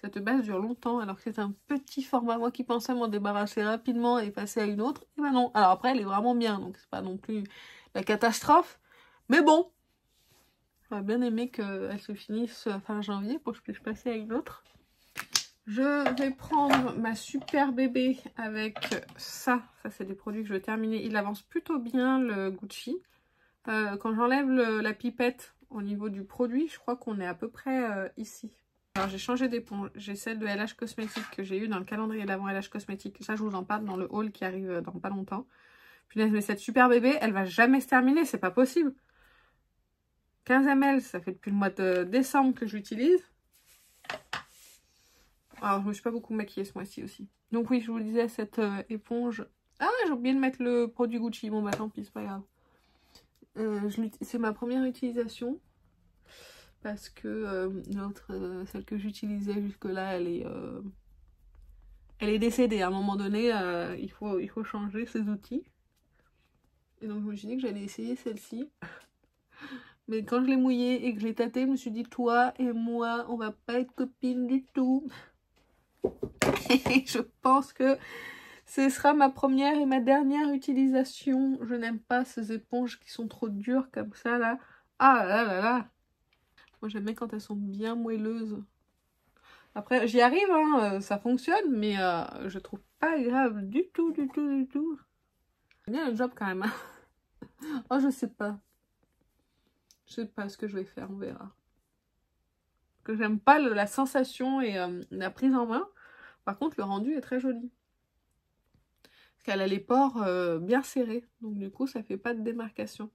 Cette base dure longtemps alors que c'est un petit format. Moi qui pensais m'en débarrasser rapidement et passer à une autre, et ben non. Alors après elle est vraiment bien, donc c'est pas non plus la catastrophe, mais bon. J'aurais bien aimé qu'elle se finisse fin janvier pour que je puisse passer à une autre. Je vais prendre ma super bébé avec ça. Ça, c'est des produits que je vais terminer. Il avance plutôt bien, le Gucci. Quand j'enlève la pipette au niveau du produit, je crois qu'on est à peu près ici. Alors, j'ai changé d'éponge. J'ai celle de LH Cosmétique que j'ai eue dans le calendrier d'avant LH Cosmétique. Ça, je vous en parle dans le haul qui arrive dans pas longtemps. Punaise, mais cette super bébé, elle va jamais se terminer. C'est pas possible. 15 ml, ça fait depuis le mois de décembre que j'utilise. Alors, je me suis pas beaucoup maquillée ce mois-ci aussi. Donc oui, je vous disais, cette éponge... Ah, j'ai oublié de mettre le produit Gucci. Bon, bah tant pis, c'est pas grave. C'est ma première utilisation. Parce que l'autre, celle que j'utilisais jusque-là, elle est décédée. À un moment donné, il faut changer ses outils. Et donc, je me suis dit que j'allais essayer celle-ci. Mais quand je l'ai mouillée et que je l'ai tâtée, je me suis dit, toi et moi, on va pas être copines du tout. Je pense que ce sera ma première et ma dernière utilisation. Je n'aime pas ces éponges qui sont trop dures comme ça là. Ah là là là. Moi j'aime bien quand elles sont bien moelleuses. Après j'y arrive, hein, ça fonctionne, mais je trouve pas agréable du tout, du tout, du tout. J'aime bien le job quand même. Hein. Oh je sais pas. Je sais pas ce que je vais faire, on verra. Que j'aime pas la sensation et la prise en main. Par contre, le rendu est très joli. Parce qu'elle a les pores bien serrés. Donc du coup, ça fait pas de démarcation.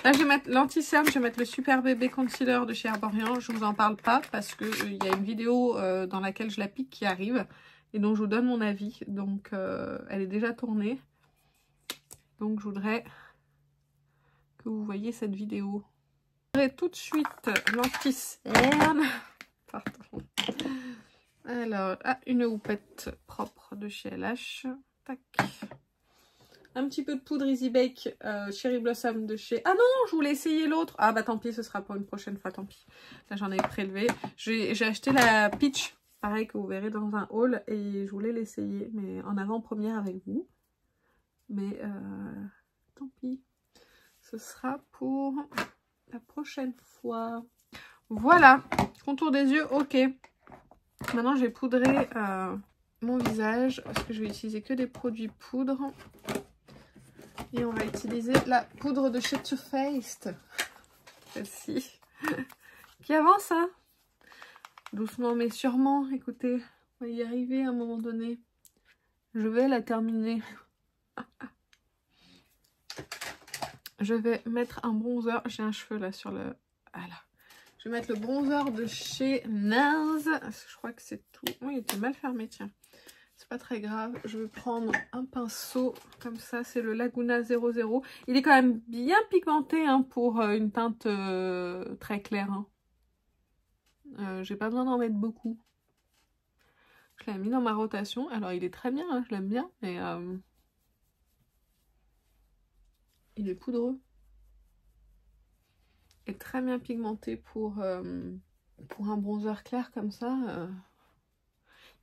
Là, je vais mettre l'anti-cerne. Je vais mettre le Super Bébé Concealer de chez Herborian. Je vous en parle pas parce que il y a une vidéo dans laquelle je l'applique qui arrive. Et donc, je vous donne mon avis. Donc, elle est déjà tournée. Donc, je voudrais que vous voyez cette vidéo. Je vais tout de suite l'anti-cerne. Pardon. Alors, une houppette propre de chez LH. Tac. Un petit peu de poudre Easy Bake Cherry Blossom de chez... Ah non, je voulais essayer l'autre. Ah bah tant pis, ce sera pour une prochaine fois, tant pis. Là, j'en ai prélevé. J'ai acheté la Peach, pareil que vous verrez dans un haul. Et je voulais l'essayer, mais en avant-première avec vous. Mais tant pis. Ce sera pour la prochaine fois. Voilà. Contour des yeux, ok. Maintenant, je vais poudrer mon visage parce que je vais utiliser que des produits poudre. Et on va utiliser la poudre de chez Too Faced. Celle-ci. Qui avance, hein? Doucement mais sûrement. Écoutez, on va y arriver à un moment donné. Je vais la terminer. Je vais mettre un bronzer. J'ai un cheveu là sur le... Voilà. Je vais mettre le bronzer de chez NARS. Je crois que c'est tout. Oui, il était mal fermé, tiens. C'est pas très grave. Je vais prendre un pinceau comme ça. C'est le Laguna 00. Il est quand même bien pigmenté hein, pour une teinte très claire. Hein. J'ai pas besoin d'en mettre beaucoup. Je l'ai mis dans ma rotation. Alors, il est très bien. Hein, je l'aime bien. Mais il est poudreux. Et très bien pigmenté pour un bronzer clair comme ça.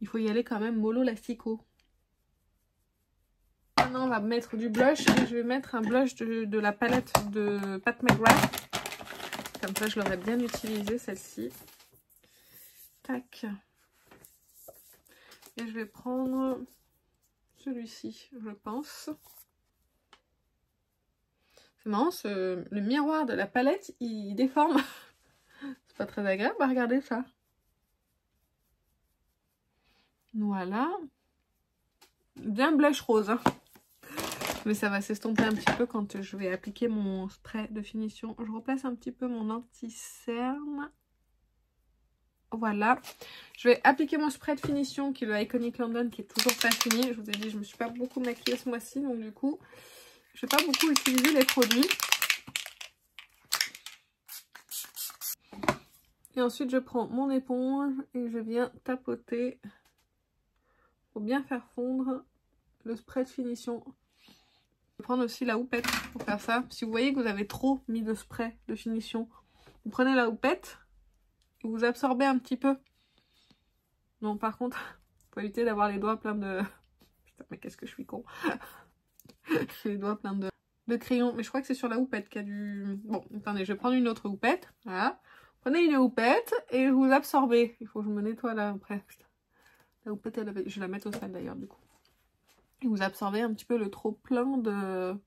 Il faut y aller quand même mollo lastico. Maintenant on va mettre du blush et je vais mettre un blush de la palette de Pat McGrath. Comme ça je l'aurais bien utilisé celle-ci. Tac. Et je vais prendre celui-ci je pense. C'est marrant, le miroir de la palette il déforme. C'est pas très agréable, regardez ça. Voilà. Bien blush rose. Hein. Mais ça va s'estomper un petit peu quand je vais appliquer mon spray de finition. Je replace un petit peu mon anti-cerne. Voilà. Je vais appliquer mon spray de finition qui est le Iconic London qui est toujours pas fini. Je vous ai dit, je me suis pas beaucoup maquillée ce mois-ci. Donc du coup, je vais pas beaucoup utiliser les produits. Et ensuite, je prends mon éponge et je viens tapoter pour bien faire fondre le spray de finition. Je vais prendre aussi la houppette pour faire ça. Si vous voyez que vous avez trop mis de spray de finition, vous prenez la houppette et vous absorbez un petit peu. Non, par contre, il faut éviter d'avoir les doigts pleins de... Putain, mais qu'est-ce que je suis con. J'ai les doigts pleins de crayons. Mais je crois que c'est sur la houppette qu'il y a du... Bon, attendez, je vais prendre une autre houppette. Voilà. Prenez une houppette et vous absorbez. Il faut que je me nettoie là après. Putain. La houppette, je vais la mettre au sel d'ailleurs du coup. Et vous absorbez un petit peu le trop plein de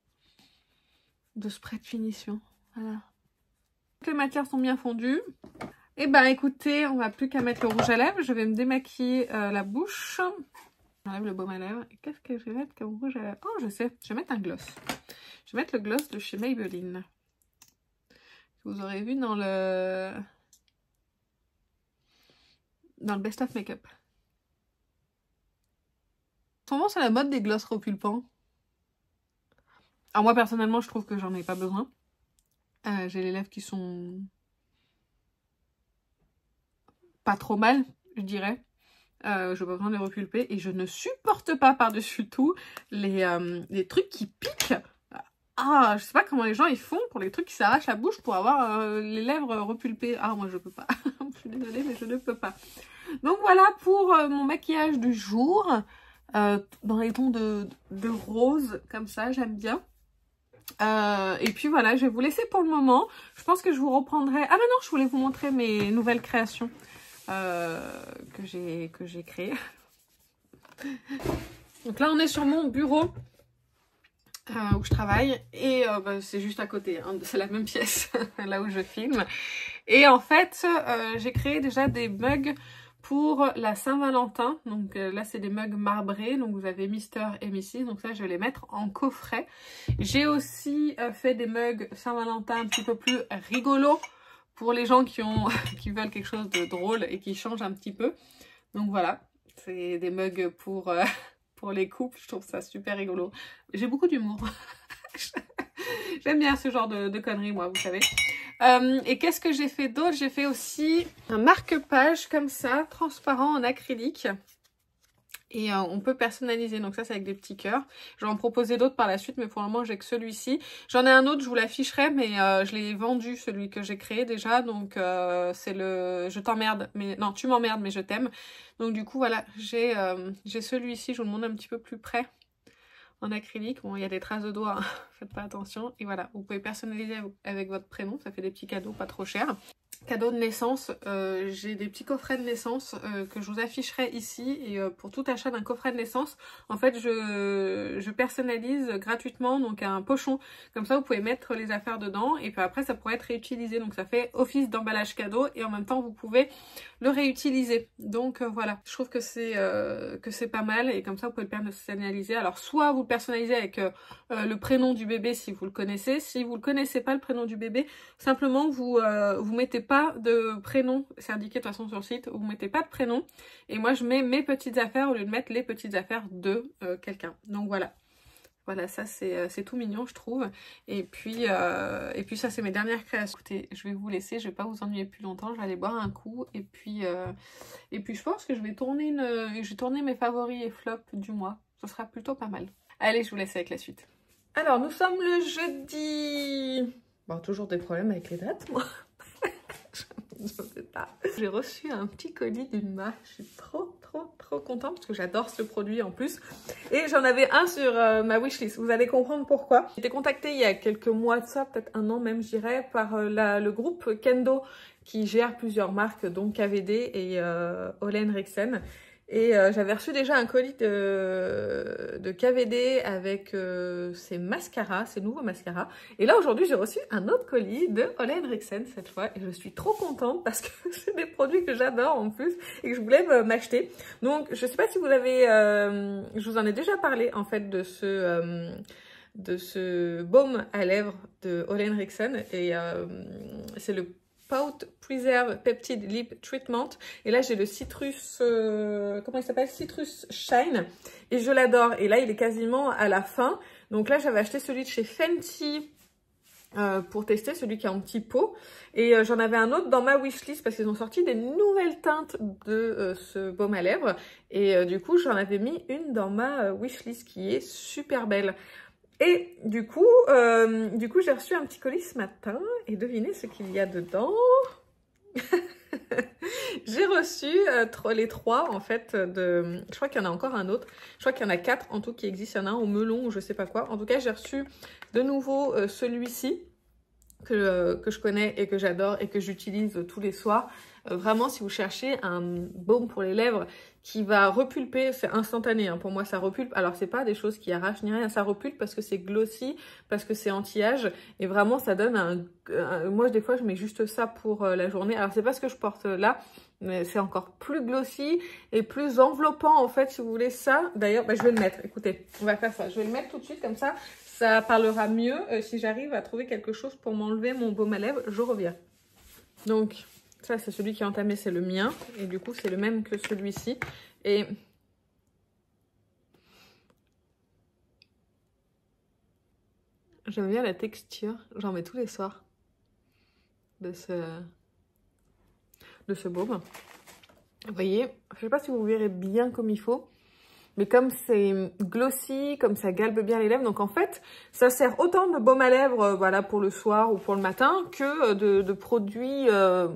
spray de finition. Voilà. Les matières sont bien fondues. Et ben écoutez, on va plus qu'à mettre le rouge à lèvres. Je vais me démaquiller la bouche. J'enlève le baume à lèvres. Et qu'est-ce que je vais mettre comme rouge à lèvres? Oh, je sais. Je vais mettre un gloss. Je vais mettre le gloss de chez Maybelline. Vous aurez vu dans le Best of Makeup. En ce moment, c'est la mode des glosses repulpants. Alors moi, personnellement, je trouve que j'en ai pas besoin. J'ai les lèvres qui sont pas trop mal, je dirais. Je n'ai pas besoin de les repulper. Et je ne supporte pas par-dessus tout les trucs qui piquent. Ah, je sais pas comment les gens ils font pour les trucs qui s'arrachent la bouche pour avoir les lèvres repulpées. Ah, moi je peux pas. Je suis désolée, mais je ne peux pas. Donc voilà pour mon maquillage du jour. Dans les tons de rose, comme ça, j'aime bien. Et puis voilà, je vais vous laisser pour le moment. Je pense que je vous reprendrai... Ah mais non, je voulais vous montrer mes nouvelles créations que j'ai créées. Donc là, on est sur mon bureau. Où je travaille et bah, c'est juste à côté, hein, c'est la même pièce là où je filme. Et en fait j'ai créé déjà des mugs pour la Saint-Valentin. Donc là c'est des mugs marbrés, donc vous avez Mister et Mrs, donc ça je vais les mettre en coffret. J'ai aussi fait des mugs Saint-Valentin un petit peu plus rigolos pour les gens qui veulent quelque chose de drôle et qui changent un petit peu. Donc voilà, c'est des mugs pour les couples, je trouve ça super rigolo. J'ai beaucoup d'humour. J'aime bien ce genre de conneries, moi, vous savez. Et qu'est-ce que j'ai fait d'autre? J'ai fait aussi un marque-page comme ça, transparent en acrylique. Et on peut personnaliser, donc ça c'est avec des petits cœurs. Je vais en proposer d'autres par la suite, mais pour le moment j'ai que celui-ci. J'en ai un autre, je vous l'afficherai, mais je l'ai vendu, celui que j'ai créé déjà. Donc c'est le je t'emmerde, mais non tu m'emmerdes mais je t'aime. Donc du coup voilà, j'ai celui-ci, je vous le montre un petit peu plus près. En acrylique, bon il y a des traces de doigts, hein. Faites pas attention. Et voilà, vous pouvez personnaliser avec votre prénom, ça fait des petits cadeaux pas trop chers. cadeau de naissance, j'ai des petits coffrets de naissance que je vous afficherai ici, et pour tout achat d'un coffret de naissance, en fait je personnalise gratuitement donc un pochon, comme ça vous pouvez mettre les affaires dedans et puis après ça pourrait être réutilisé, donc ça fait office d'emballage cadeau et en même temps vous pouvez le réutiliser. Donc voilà, je trouve que c'est pas mal, et comme ça vous pouvez le personnaliser. Alors soit vous le personnalisez avec le prénom du bébé si vous le connaissez, si vous le connaissez pas le prénom du bébé, simplement vous mettez pas de prénom, c'est indiqué de toute façon sur le site, vous mettez pas de prénom et moi je mets mes petites affaires au lieu de mettre les petites affaires de quelqu'un. Donc voilà. Voilà, ça c'est tout mignon je trouve. Et puis ça c'est mes dernières créations. Écoutez, je vais vous laisser, je vais pas vous ennuyer plus longtemps, je vais aller boire un coup et puis je pense que je vais tourner mes favoris et flops du mois. Ce sera plutôt pas mal. Allez, je vous laisse avec la suite. Alors nous sommes le jeudi. Bon, toujours des problèmes avec les dates moi. Je sais pas. J'ai reçu un petit colis d'une marque, je suis trop contente parce que j'adore ce produit en plus. Et j'en avais un sur ma wishlist, vous allez comprendre pourquoi. J'ai été contactée il y a quelques mois de ça, peut-être un an même je dirais, par le groupe Kendo qui gère plusieurs marques, donc KVD et Ole Henriksen. Et j'avais reçu déjà un colis de KVD avec ses mascaras, ses nouveaux mascaras. Et là aujourd'hui j'ai reçu un autre colis de Ole Henriksen cette fois. Et je suis trop contente parce que c'est des produits que j'adore en plus et que je voulais m'acheter. Donc je sais pas si vous avez... je vous en ai déjà parlé en fait de ce baume à lèvres de Ole Henriksen. Et c'est le Pout Preserve Peptide Lip Treatment. Et là, j'ai le Citrus... comment il s'appelle? Citrus Shine. Et je l'adore. Et là, il est quasiment à la fin. Donc là, j'avais acheté celui de chez Fenty pour tester, celui qui est en petit pot. Et j'en avais un autre dans ma wishlist parce qu'ils ont sorti des nouvelles teintes de ce baume à lèvres. Et du coup, j'en avais mis une dans ma wishlist qui est super belle. Et du coup j'ai reçu un petit colis ce matin et devinez ce qu'il y a dedans. J'ai reçu les trois en fait je crois qu'il y en a encore un autre. Je crois qu'il y en a 4 en tout qui existent. Il y en a un au melon ou je sais pas quoi. En tout cas, j'ai reçu de nouveau celui-ci que je connais et que j'adore et que j'utilise tous les soirs. Vraiment, si vous cherchez un baume pour les lèvres qui va repulper, c'est instantané, hein, pour moi ça repulpe. Alors c'est pas des choses qui arrachent ni rien, ça repulpe parce que c'est glossy, parce que c'est anti-âge et vraiment ça donne moi des fois je mets juste ça pour la journée. Alors c'est pas ce que je porte là, mais c'est encore plus glossy et plus enveloppant en fait si vous voulez ça. D'ailleurs je vais le mettre, écoutez, on va faire ça, je vais le mettre tout de suite comme ça parlera mieux. Si j'arrive à trouver quelque chose pour m'enlever mon baume à lèvres, je reviens. Donc ça c'est celui qui est entamé, c'est le mien et du coup c'est le même que celui-ci. Et j'aime bien la texture, j'en mets tous les soirs de ce baume. Vous voyez, je sais pas si vous verrez bien comme il faut, mais comme c'est glossy, comme ça galbe bien les lèvres, donc en fait, ça sert autant de baume à lèvres voilà, pour le soir ou pour le matin que de produits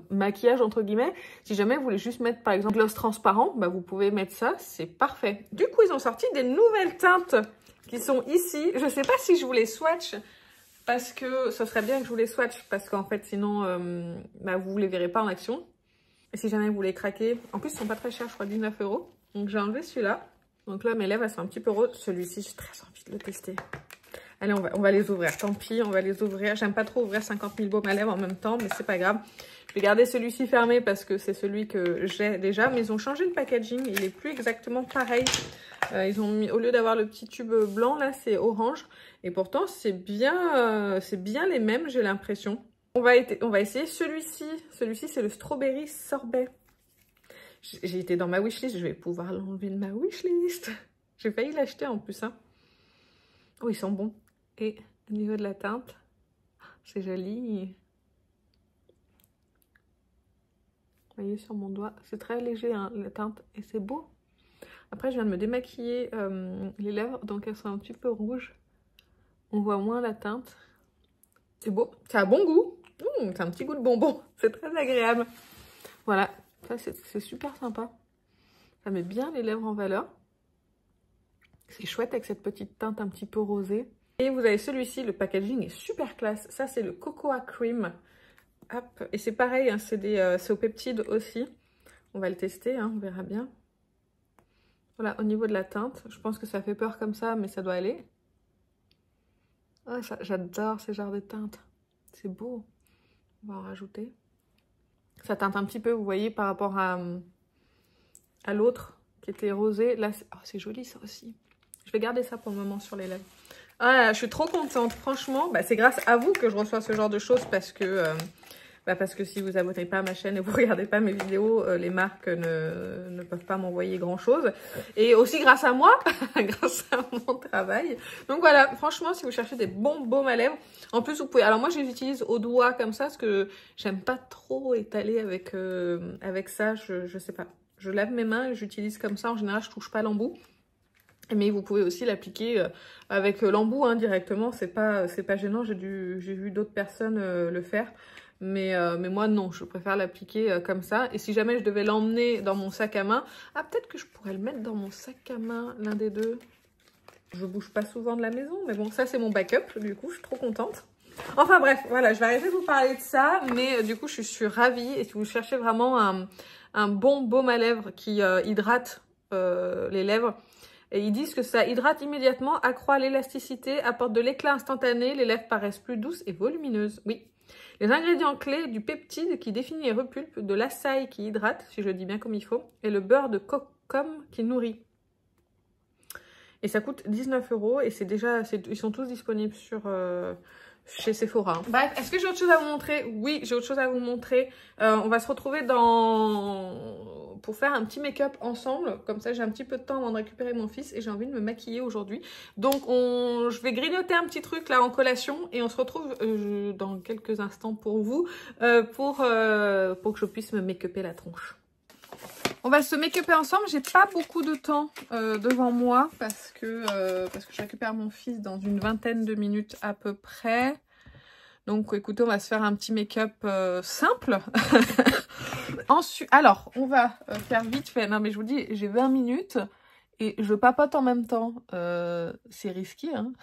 maquillage entre guillemets. Si jamais vous voulez juste mettre par exemple gloss transparent, bah, vous pouvez mettre ça, c'est parfait. Du coup, ils ont sorti des nouvelles teintes qui sont ici. Je sais pas si je vous les swatch parce que ce serait bien que je vous les swatch parce qu'en fait sinon bah, vous les verrez pas en action. Et si jamais vous les craquez, en plus ils sont pas très chers, je crois 19 €. Donc j'ai enlevé celui-là. Donc là, mes lèvres, elles sont un petit peu roses. Celui-ci, j'ai très envie de le tester. Allez, on va les ouvrir. Tant pis, on va les ouvrir. J'aime pas trop ouvrir 50 000 baumes à lèvres en même temps, mais c'est pas grave. Je vais garder celui-ci fermé parce que c'est celui que j'ai déjà. Mais ils ont changé le packaging. Il est plus exactement pareil. Ils ont mis, au lieu d'avoir le petit tube blanc, là, c'est orange. Et pourtant, c'est bien les mêmes, j'ai l'impression. On va essayer celui-ci. Celui-ci, c'est le strawberry sorbet. J'ai été dans ma wishlist, je vais pouvoir l'enlever de ma wishlist. J'ai failli l'acheter en plus. Hein. Oh, ils sont bons. Et au niveau de la teinte, c'est joli. Vous voyez sur mon doigt, c'est très léger hein, la teinte et c'est beau. Après, je viens de me démaquiller les lèvres, donc elles sont un petit peu rouges. On voit moins la teinte. C'est beau, ça a bon goût. C'est un petit goût de bonbon, c'est très agréable. Voilà. Ça, c'est super sympa. Ça met bien les lèvres en valeur. C'est chouette avec cette petite teinte un petit peu rosée. Et vous avez celui-ci, le packaging est super classe. Ça, c'est le Cocoa Cream Hop. Et c'est pareil, hein, c'est au peptide aussi. On va le tester, hein, on verra bien. Voilà, au niveau de la teinte, je pense que ça fait peur comme ça, mais ça doit aller. Oh, j'adore ces genres de teintes. C'est beau. On va en rajouter. Ça teinte un petit peu, vous voyez, par rapport à l'autre qui était rosé. Là, c'est joli ça aussi. Je vais garder ça pour le moment sur les lèvres. Ah, je suis trop contente. Franchement, bah, c'est grâce à vous que je reçois ce genre de choses parce que si vous abonnez pas à ma chaîne et vous regardez pas mes vidéos, les marques ne peuvent pas m'envoyer grand chose. Et aussi grâce à moi, grâce à mon travail. Donc voilà, franchement, si vous cherchez des bons baumes à lèvres, en plus vous pouvez. Alors moi, je les utilise au doigt comme ça parce que j'aime pas trop étaler avec ça. Je sais pas. Je lave mes mains et j'utilise comme ça. En général, je touche pas l'embout. Mais vous pouvez aussi l'appliquer avec l'embout hein, directement. C'est pas gênant. J'ai vu d'autres personnes le faire. Mais moi, non, je préfère l'appliquer comme ça. Et si jamais je devais l'emmener dans mon sac à main... Ah, peut-être que je pourrais le mettre dans mon sac à main, l'un des deux. Je bouge pas souvent de la maison, mais bon, ça, c'est mon backup. Du coup, je suis trop contente. Enfin bref, voilà, je vais arrêter de vous parler de ça. Mais du coup, je suis ravie. Et si vous cherchez vraiment un bon baume à lèvres qui hydrate les lèvres... Et ils disent que ça hydrate immédiatement, accroît l'élasticité, apporte de l'éclat instantané, les lèvres paraissent plus douces et volumineuses. Oui. Les ingrédients clés du peptide qui définit et repulpe, de l'açaï qui hydrate, si je le dis bien comme il faut, et le beurre de coco qui nourrit. Et ça coûte 19 € et c'est déjà, ils sont tous disponibles sur chez Sephora. Bref, est-ce que j'ai autre chose à vous montrer? Oui, j'ai autre chose à vous montrer. On va se retrouver pour faire un petit make-up ensemble. Comme ça, j'ai un petit peu de temps avant de récupérer mon fils et j'ai envie de me maquiller aujourd'hui. Donc, je vais grignoter un petit truc là en collation et on se retrouve dans quelques instants pour vous, pour que je puisse me make-upper la tronche. On va se make-upper ensemble. J'ai pas beaucoup de temps devant moi parce que je récupère mon fils dans une vingtaine de minutes à peu près. Donc écoutez, on va se faire un petit make-up simple. Ensuite, alors, on va faire vite fait. Non mais je vous dis, j'ai 20 minutes et je papote en même temps. C'est risqué, hein.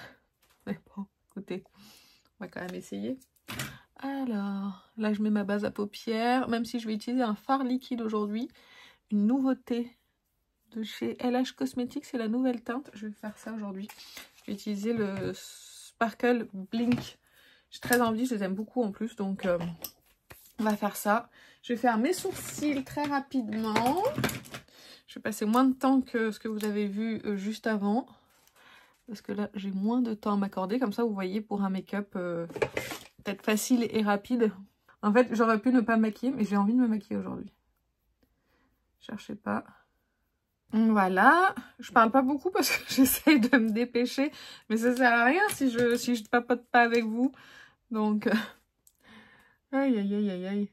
Mais bon, écoutez, on va quand même essayer. Alors, là je mets ma base à paupières, même si je vais utiliser un fard liquide aujourd'hui. Une nouveauté de chez LH Cosmetics, c'est la nouvelle teinte. Je vais faire ça aujourd'hui. Je vais utiliser le Sparkle Blink. J'ai très envie, je les aime beaucoup en plus, donc on va faire ça. Je vais faire mes sourcils très rapidement. Je vais passer moins de temps que ce que vous avez vu juste avant. Parce que là, j'ai moins de temps à m'accorder. Comme ça, vous voyez, pour un make-up peut-être facile et rapide. En fait, j'aurais pu ne pas me maquiller, mais j'ai envie de me maquiller aujourd'hui. Cherchez pas. Voilà. Je parle pas beaucoup parce que j'essaye de me dépêcher. Mais ça sert à rien si je papote pas avec vous. Donc, aïe, aïe, aïe, aïe, aïe.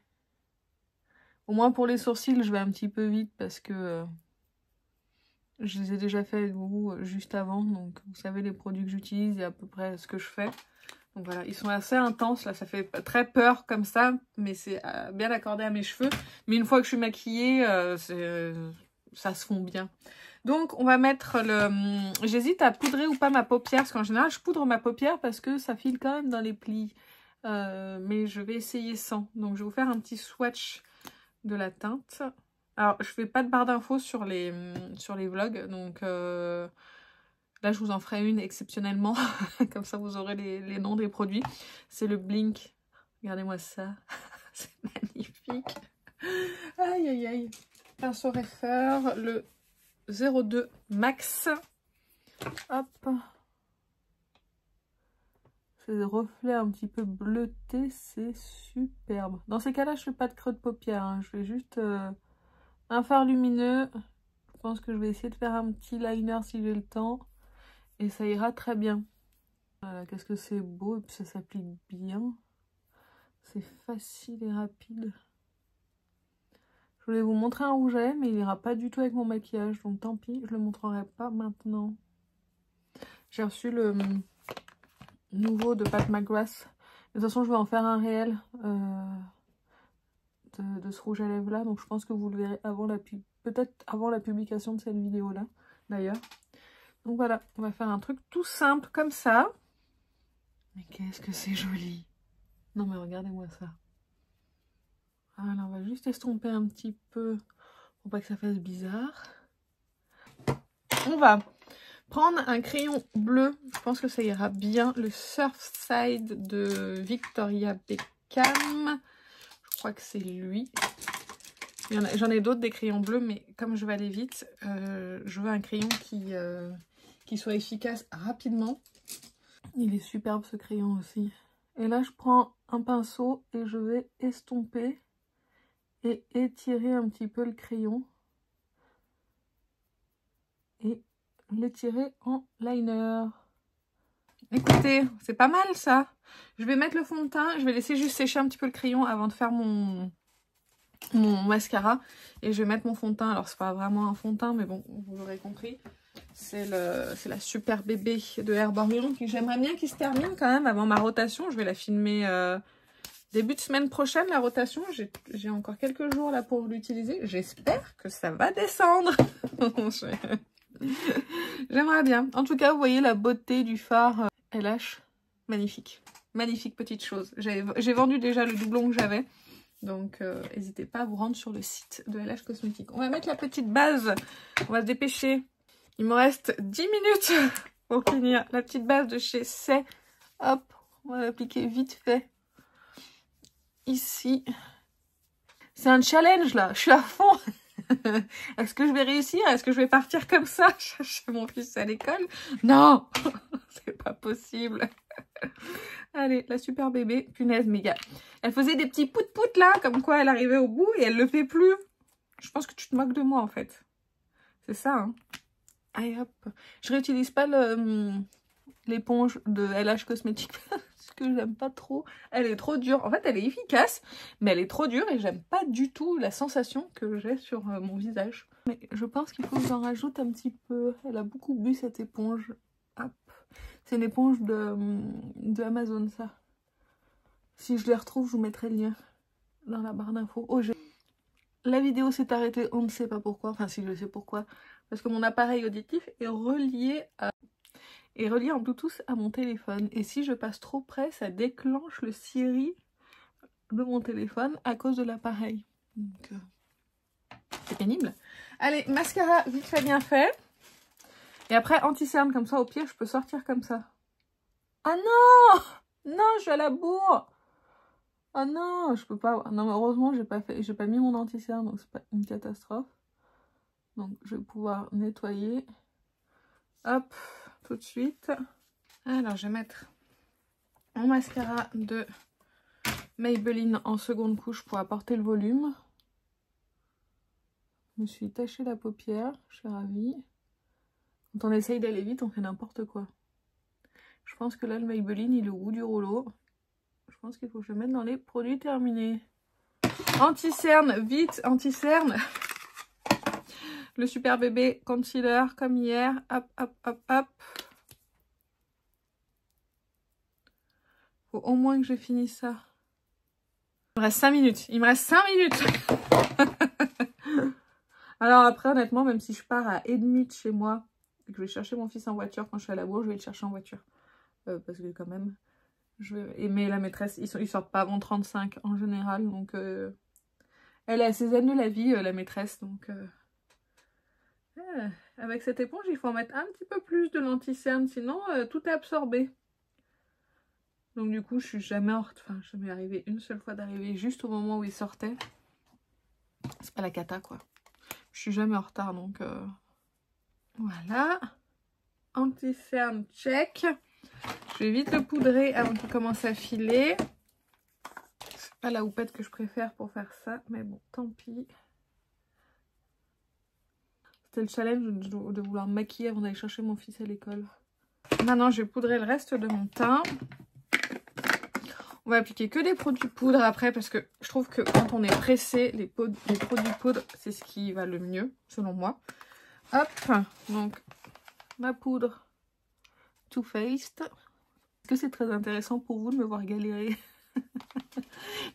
Au moins pour les sourcils, je vais un petit peu vite parce que je les ai déjà fait avec vous juste avant. Donc, vous savez les produits que j'utilise et à peu près ce que je fais. Donc voilà, ils sont assez intenses. Là, ça fait très peur comme ça. Mais c'est bien accordé à mes cheveux. Mais une fois que je suis maquillée, ça se fond bien. Donc, on va mettre le... J'hésite à poudrer ou pas ma paupière. Parce qu'en général, je poudre ma paupière parce que ça file quand même dans les plis. Mais je vais essayer sans. Donc, je vais vous faire un petit swatch de la teinte. Alors, je fais pas de barre d'infos sur les vlogs. Donc, là, je vous en ferai une exceptionnellement. Comme ça, vous aurez les noms des produits. C'est le Blink. Regardez-moi ça. C'est magnifique. Aïe, aïe, aïe. Pinceau Refer, le 02 Max. Hop. Ces reflets un petit peu bleutés, c'est superbe. Dans ces cas-là, je fais pas de creux de paupières. Hein. Je fais juste un fard lumineux. Je pense que je vais essayer de faire un petit liner si j'ai le temps. Et ça ira très bien. Voilà, qu'est-ce que c'est beau. Et puis ça s'applique bien. C'est facile et rapide. Je voulais vous montrer un rouge à lèvres, mais il ira pas du tout avec mon maquillage. Donc tant pis, je le montrerai pas maintenant. J'ai reçu le nouveau de Pat McGrath. De toute façon, je vais en faire un réel de ce rouge à lèvres là. Donc je pense que vous le verrez avant peut-être avant la publication de cette vidéo là, d'ailleurs. Donc voilà, on va faire un truc tout simple comme ça. Mais qu'est-ce que c'est joli! Non mais regardez-moi ça. Alors, on va juste estomper un petit peu pour pas que ça fasse bizarre. On va prendre un crayon bleu. Je pense que ça ira bien. Le Surfside de Victoria Beckham. Je crois que c'est lui. J'en ai d'autres des crayons bleus, mais comme je vais aller vite, je veux un crayon qui soit efficace rapidement. Il est superbe ce crayon aussi. Et là, je prends un pinceau et je vais estomper et étirer un petit peu le crayon. Et l'étirer en liner. Écoutez, c'est pas mal ça. Je vais mettre le fond de teint. Je vais laisser juste sécher un petit peu le crayon avant de faire mon mascara. Et je vais mettre mon fond de teint. Alors, c'est pas vraiment un fond de teint, mais bon, vous l'aurez compris. C'est la Super Bébé de Herborian que j'aimerais bien qu'il se termine quand même avant ma rotation. Je vais la filmer début de semaine prochaine, la rotation. J'ai encore quelques jours là pour l'utiliser. J'espère que ça va descendre. J'aimerais bien. En tout cas, vous voyez la beauté du fard LH. Magnifique. Magnifique petite chose. J'ai vendu déjà le doublon que j'avais. Donc, n'hésitez pas à vous rendre sur le site de LH Cosmétiques. On va mettre la petite base. On va se dépêcher. Il me reste 10 minutes pour finir la petite base de chez C'est. Hop, on va l'appliquer vite fait. Ici. C'est un challenge là, je suis à fond. Est-ce que je vais réussir? Est-ce que je vais partir comme ça chercher mon fils à l'école? Non, c'est pas possible. Allez, la Super Bébé, punaise, méga. Elle faisait des petits pout-pout là, comme quoi elle arrivait au bout et elle le fait plus. Je pense que tu te moques de moi en fait. C'est ça, hein. Allez hop, je réutilise pas l'éponge de LH Cosmétiques parce que j'aime pas trop. Elle est trop dure. En fait, elle est efficace, mais elle est trop dure et j'aime pas du tout la sensation que j'ai sur mon visage. Mais je pense qu'il faut que j'en rajoute un petit peu. Elle a beaucoup bu cette éponge. Hop. C'est une éponge de Amazon, ça. Si je les retrouve, je vous mettrai le lien dans la barre d'infos. Oh, la vidéo s'est arrêtée, on ne sait pas pourquoi. Enfin, si je sais pourquoi. Parce que mon appareil auditif est relié en Bluetooth à mon téléphone. Et si je passe trop près, ça déclenche le Siri de mon téléphone à cause de l'appareil. Donc, c'est pénible. Allez, mascara vite fait, bien fait. Et après, anti-cerne, comme ça, au pire, je peux sortir comme ça. Ah non! Non, je suis à la bourre! Ah non, je peux pas. Non, mais heureusement, j'ai pas mis mon anti-cerne, donc c'est pas une catastrophe. Donc, je vais pouvoir nettoyer. Hop, tout de suite. Alors, je vais mettre mon mascara de Maybelline en seconde couche pour apporter le volume. Je me suis taché la paupière, je suis ravie. Quand on essaye d'aller vite, on fait n'importe quoi. Je pense que là, le Maybelline, il est au bout du rouleau. Je pense qu'il faut que je le mette dans les produits terminés. Anti-cerne, vite, anti-cerne. Le Super Bébé Concealer, comme hier. Hop, hop, hop, hop. Faut au moins que je finisse ça. Il me reste 5 minutes. Il me reste 5 minutes. Alors après, honnêtement, même si je pars à 1h30 de chez moi, et que je vais chercher mon fils en voiture quand je suis à la bourre, je vais le chercher en voiture. Parce que quand même, mais la maîtresse, ils sortent pas avant 35 en général. Donc, elle est à ses années de la vie, la maîtresse. Donc, avec cette éponge, il faut en mettre un petit peu plus de l'anti-cerne. Sinon, tout est absorbé. Donc du coup, je suis jamais en retard. Enfin, je m'est arrivé une seule fois d'arriver juste au moment où il sortait. C'est pas la cata, quoi. Je suis jamais en retard, donc voilà. Anti-cerne check. Je vais vite le poudrer avant qu'il commence à filer. C'est pas la houppette que je préfère pour faire ça, mais bon, tant pis. C'était le challenge de vouloir me maquiller avant d'aller chercher mon fils à l'école. Maintenant, je vais poudrer le reste de mon teint. On va appliquer que des produits poudre après parce que je trouve que quand on est pressé, les produits poudre, c'est ce qui va le mieux, selon moi. Hop, donc ma poudre Too Faced. Est-ce que c'est très intéressant pour vous de me voir galérer?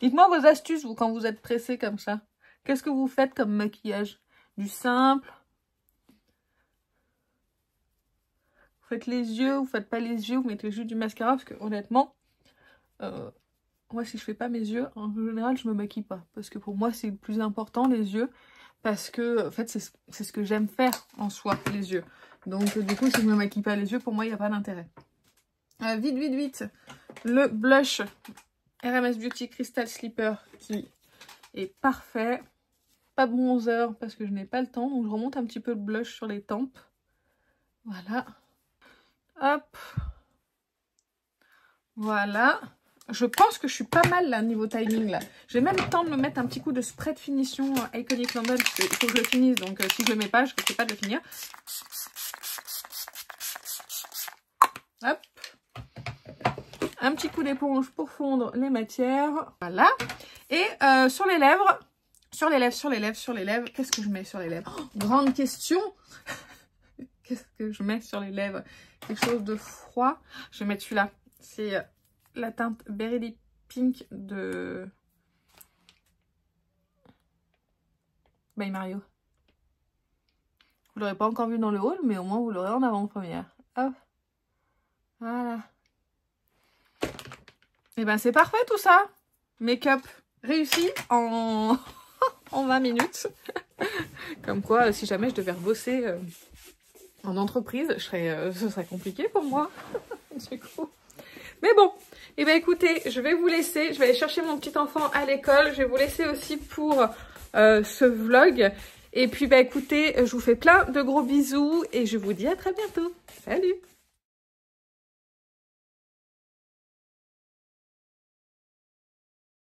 Dites-moi vos astuces, vous, quand vous êtes pressé comme ça. Qu'est-ce que vous faites comme maquillage? Du simple? Vous faites les yeux, vous faites pas les yeux, vous mettez juste du mascara parce que honnêtement... Moi, si je fais pas mes yeux, en général, je me maquille pas. Parce que pour moi, c'est le plus important, les yeux. Parce que, en fait, c'est ce que j'aime faire en soi, les yeux. Donc, du coup, si je me maquille pas les yeux, pour moi, il n'y a pas d'intérêt. Vite. Le blush RMS Beauty Crystal Slipper qui est parfait. Pas bronzer parce que je n'ai pas le temps. Donc, je remonte un petit peu le blush sur les tempes. Voilà. Hop. Voilà. Je pense que je suis pas mal là niveau timing là. J'ai même le temps de me mettre un petit coup de spray de finition Iconic London parce qu'il faut que je le finisse. Donc si je le mets pas, je risque pas de le finir. Hop. Un petit coup d'éponge pour fondre les matières. Voilà. Et sur les lèvres, qu'est-ce que je mets sur les lèvres? Oh, grande question. Qu'est-ce que je mets sur les lèvres? Quelque chose de froid. Je vais mettre celui-là. C'est la teinte Berry Pink de By Mario. Vous l'aurez pas encore vu dans le haul, mais au moins vous l'aurez en avant-première. Hop. Voilà. Et ben c'est parfait tout ça. Make-up réussi en 20 minutes. Comme quoi, si jamais je devais rebosser en entreprise, ce serait compliqué pour moi. Du coup. Mais bon, et ben écoutez, je vais vous laisser. Je vais aller chercher mon petit enfant à l'école. Je vais vous laisser aussi pour ce vlog. Et puis bah écoutez, je vous fais plein de gros bisous et je vous dis à très bientôt. Salut!